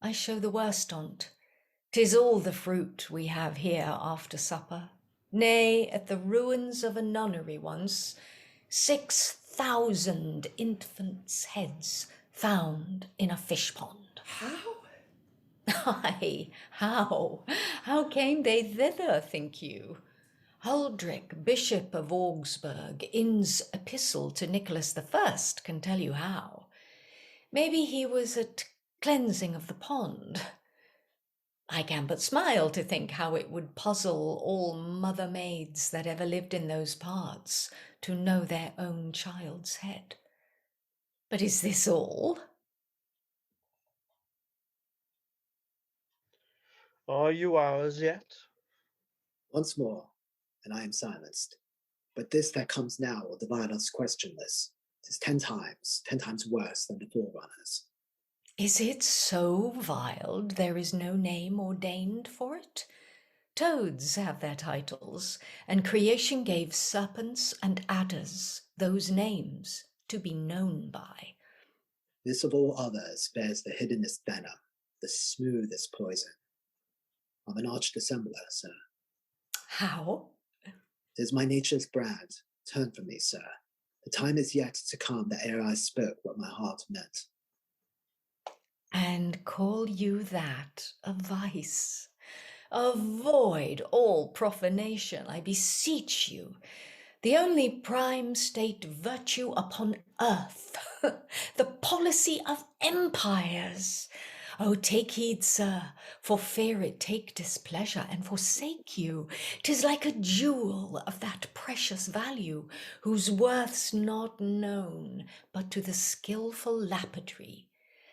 I show the worst on't. 'Tis all the fruit we have here after supper. Nay, at the ruins of a nunnery once, 6,000 infants' heads found in a fish pond. How? Aye, how? How came they thither, think you? Huldrych, Bishop of Augsburg, in's epistle to Nicholas I can tell you how. Maybe he was at cleansing of the pond. I can but smile to think how it would puzzle all mother maids that ever lived in those parts to know their own child's head. But is this all? Are you ours yet? Once more, and I am silenced. But this that comes now will divide us questionless. 'Tis 10 times worse than the forerunners. Is it so viled there is no name ordained for it? Toads have their titles, and creation gave serpents and adders those names to be known by. This of all others bears the hiddenest venom, the smoothest poison. I'm an arch dissembler, sir. How? 'Tis my nature's brand. Turn from me, sir. The time is yet to come that ere I spoke what my heart meant. And call you that a vice? Avoid all profanation, I beseech you. The only prime state virtue upon earth, the policy of empires. Oh, take heed, sir, for fear it take displeasure and forsake you. 'Tis like a jewel of that precious value, whose worth's not known but to the skilful lapidary,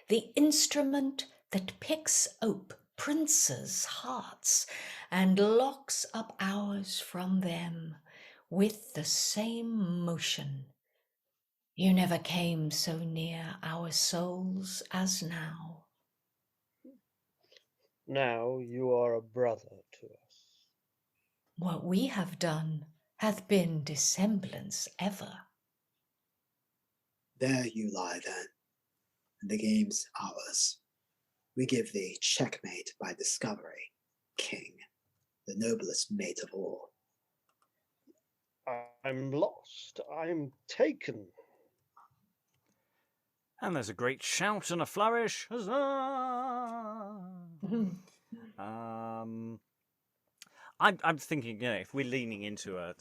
the instrument that picks ope princes' hearts and locks up ours from them with the same motion. You never came so near our souls as now. Now you are a brother to us. What we have done hath been dissemblance ever. There you lie then, and the game's ours. We give thee checkmate by discovery, king, the noblest mate of all. I'm lost. I'm taken. And there's a great shout and a flourish. Huzzah! I'm thinking, if we're leaning into a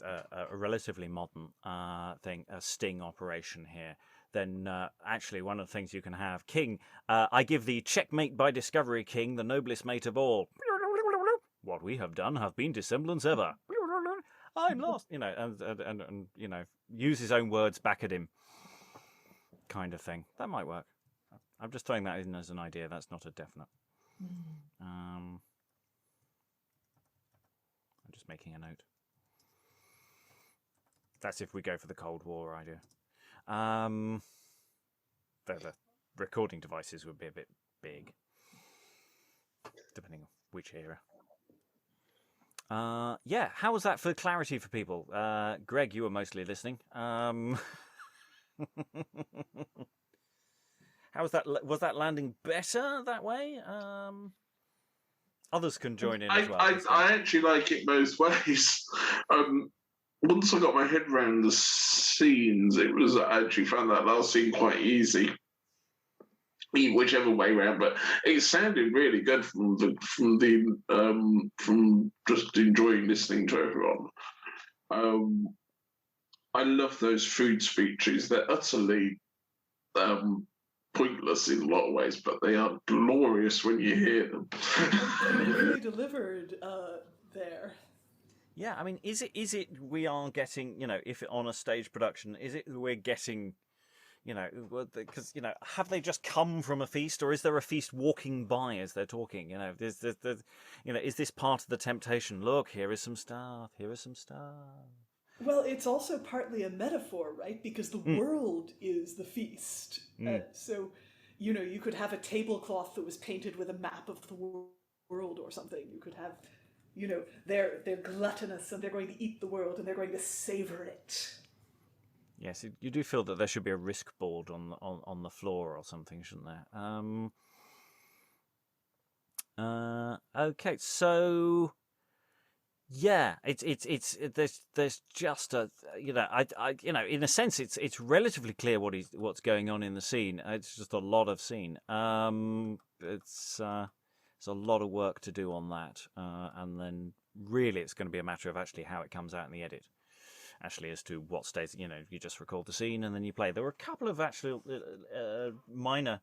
relatively modern thing, a sting operation here, then actually one of the things you can have, King, I give thee checkmate by discovery, King, the noblest mate of all. What we have done hath been dissemblance ever. I'm lost, and use his own words back at him, kind of thing. That might work. I'm just throwing that in as an idea. That's not a definite. I'm just making a note. That's if we go for the Cold War idea. The recording devices would be a bit big, depending on which era. Yeah, how was that for clarity for people? Greg, you were mostly listening. How was that? Was that landing better that way? Others can join in as well. I actually like it both ways. Once I got my head around the scenes, I actually found that last scene quite easy. Whichever way around, but it sounded really good from just enjoying listening to everyone. I love those food speeches. They're utterly pointless in a lot of ways, but they are glorious when you hear them. Beautifully delivered there. Yeah, I mean, is it we are getting, if on a stage production, is it we're getting, because have they just come from a feast, or is there a feast walking by as they're talking? There's is this part of the temptation? Look, here is some stuff. Here is some stuff. Well, it's also partly a metaphor, right? Because the world is the feast. So, you could have a tablecloth that was painted with a map of the world or something. You could have, they're gluttonous and they're going to eat the world and they're going to savor it. Yes, you do feel that there should be a risk board on the floor or something, shouldn't there? Okay, so yeah, it's there's just a in a sense it's relatively clear what's going on in the scene. It's just a lot of scene. It's a lot of work to do on that, and then really it's going to be a matter of actually how it comes out in the edit. Actually, as to what stays, you just record the scene and then you play. There were a couple of actually minor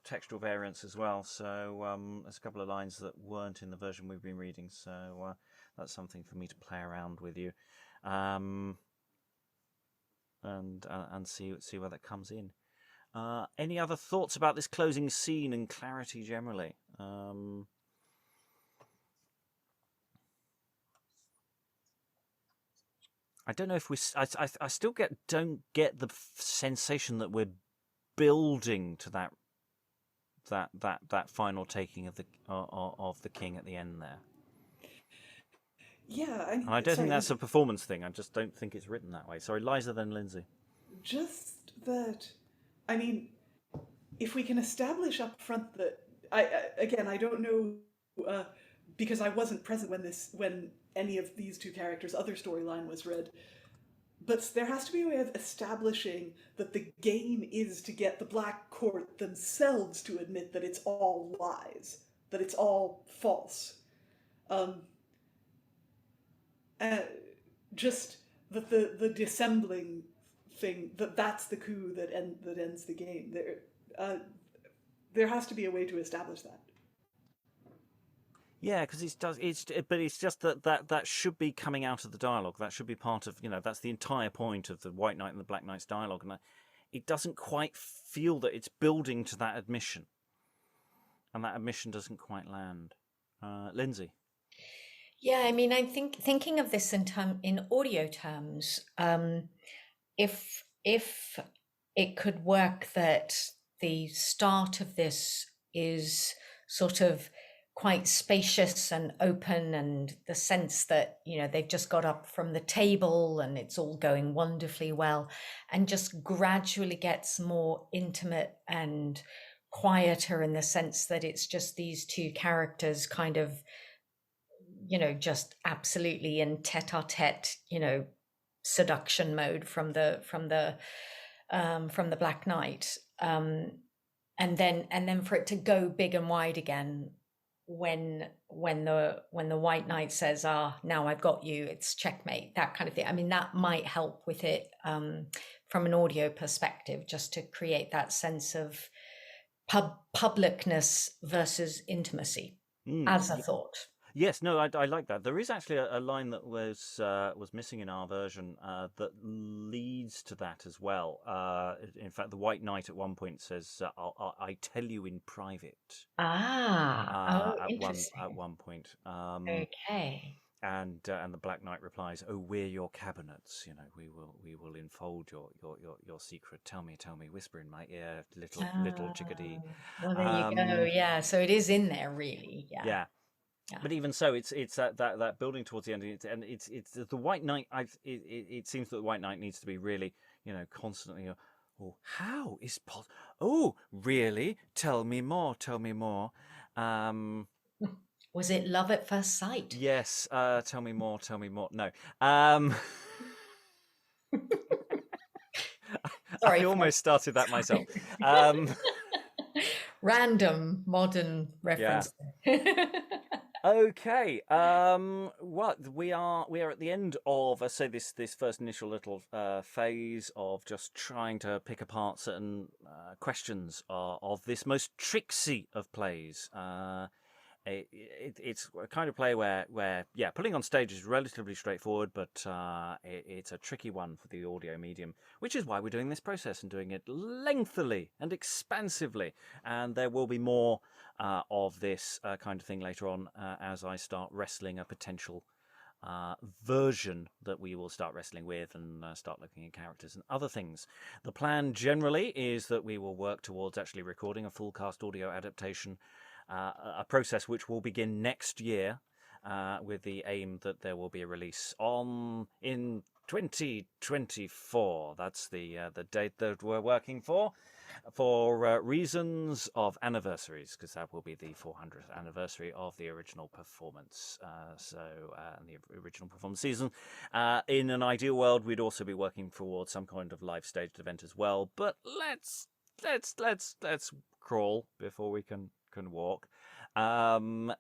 textual variants as well. So there's a couple of lines that weren't in the version we've been reading. So that's something for me to play around with you, and see where that comes in. Any other thoughts about this closing scene and clarity generally? I don't know if I still don't get the sensation that we're building to that final taking of the king at the end there. Yeah, and I don't think that's a performance thing. I just don't think it's written that way. Sorry, Liza, then Lynsey. Just that, I mean, if we can establish up front that I don't know because I wasn't present when any of these two characters' other storyline was read. But there has to be a way of establishing that the game is to get the Black Court themselves to admit that it's all lies, that it's all false. Just that the dissembling thing, that's the coup that ends the game. There has to be a way to establish that. Yeah, because it's just that should be coming out of the dialogue. That should be part of, that's the entire point of the White Knight and the Black Knight's dialogue, and it doesn't quite feel that it's building to that admission, and that admission doesn't quite land. Lynsey. Yeah, I mean, I'm thinking of this in audio terms. If it could work that the start of this is sort of quite spacious and open, and the sense that they've just got up from the table and it's all going wonderfully well, and just gradually gets more intimate and quieter in the sense that it's just these two characters kind of just absolutely in tete-a-tete seduction mode from the Black Knight, and then for it to go big and wide again when the White Knight says, now I've got you, it's checkmate, that kind of thing. I mean, that might help with it from an audio perspective, just to create that sense of publicness versus intimacy as a thought. Yes, no, I like that. There is actually a line that was missing in our version that leads to that as well. In fact, the White Knight at one point says, "I tell you in private." Interesting. At one point. Okay. And the Black Knight replies, "Oh, we're your cabinets. We will enfold your secret. Tell me, whisper in my ear, little chickadee." Well, there you go. Yeah, so it is in there, really. Yeah. Yeah. But even so, it's that building towards the end, and it's the White Knight. It seems that the White Knight needs to be really, constantly. Or how is possible? Oh, really? Tell me more. Tell me more. Was it love at first sight? Yes. Tell me more. Tell me more. No. Sorry, I almost started that myself. Random modern reference. Okay. What we are at the end of, say, this first initial little phase of just trying to pick apart certain questions of this most tricksy of plays. It's a kind of play where putting on stage is relatively straightforward, but it's a tricky one for the audio medium, which is why we're doing this process and doing it lengthily and expansively. And there will be more of this kind of thing later on as I start wrestling a potential version that we will start wrestling with and start looking at characters and other things. The plan generally is that we will work towards actually recording a full cast audio adaptation, a process which will begin next year with the aim that there will be a release in 2024. That's the date that we're working for reasons of anniversaries, because that will be the 400th anniversary of the original performance. And the original performance season. In an ideal world, we'd also be working towards some kind of live staged event as well. But let's crawl before we can walk. And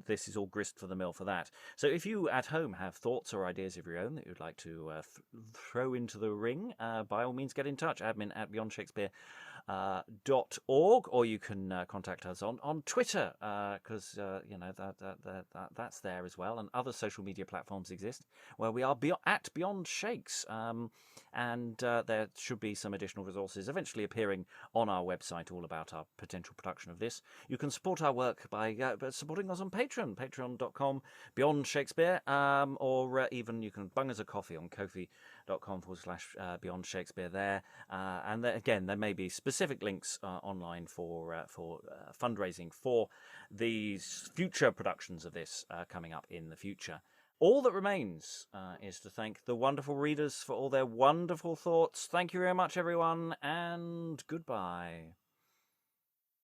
this is all grist for the mill for that. So if you at home have thoughts or ideas of your own that you'd like to throw into the ring, by all means get in touch. Admin at beyondshakespeare.org, or you can contact us on Twitter, because that's there as well, and other social media platforms exist where we are at Beyond Shakes, and there should be some additional resources eventually appearing on our website all about our potential production of this. You can support our work by supporting us on Patreon, patreon.com Beyond Shakespeare, or even you can bung us a coffee on kofi.com/Beyond Shakespeare there. And again, there may be specific links online for fundraising for these future productions of this coming up in the future. All that remains is to thank the wonderful readers for all their wonderful thoughts. Thank you very much, everyone, and goodbye.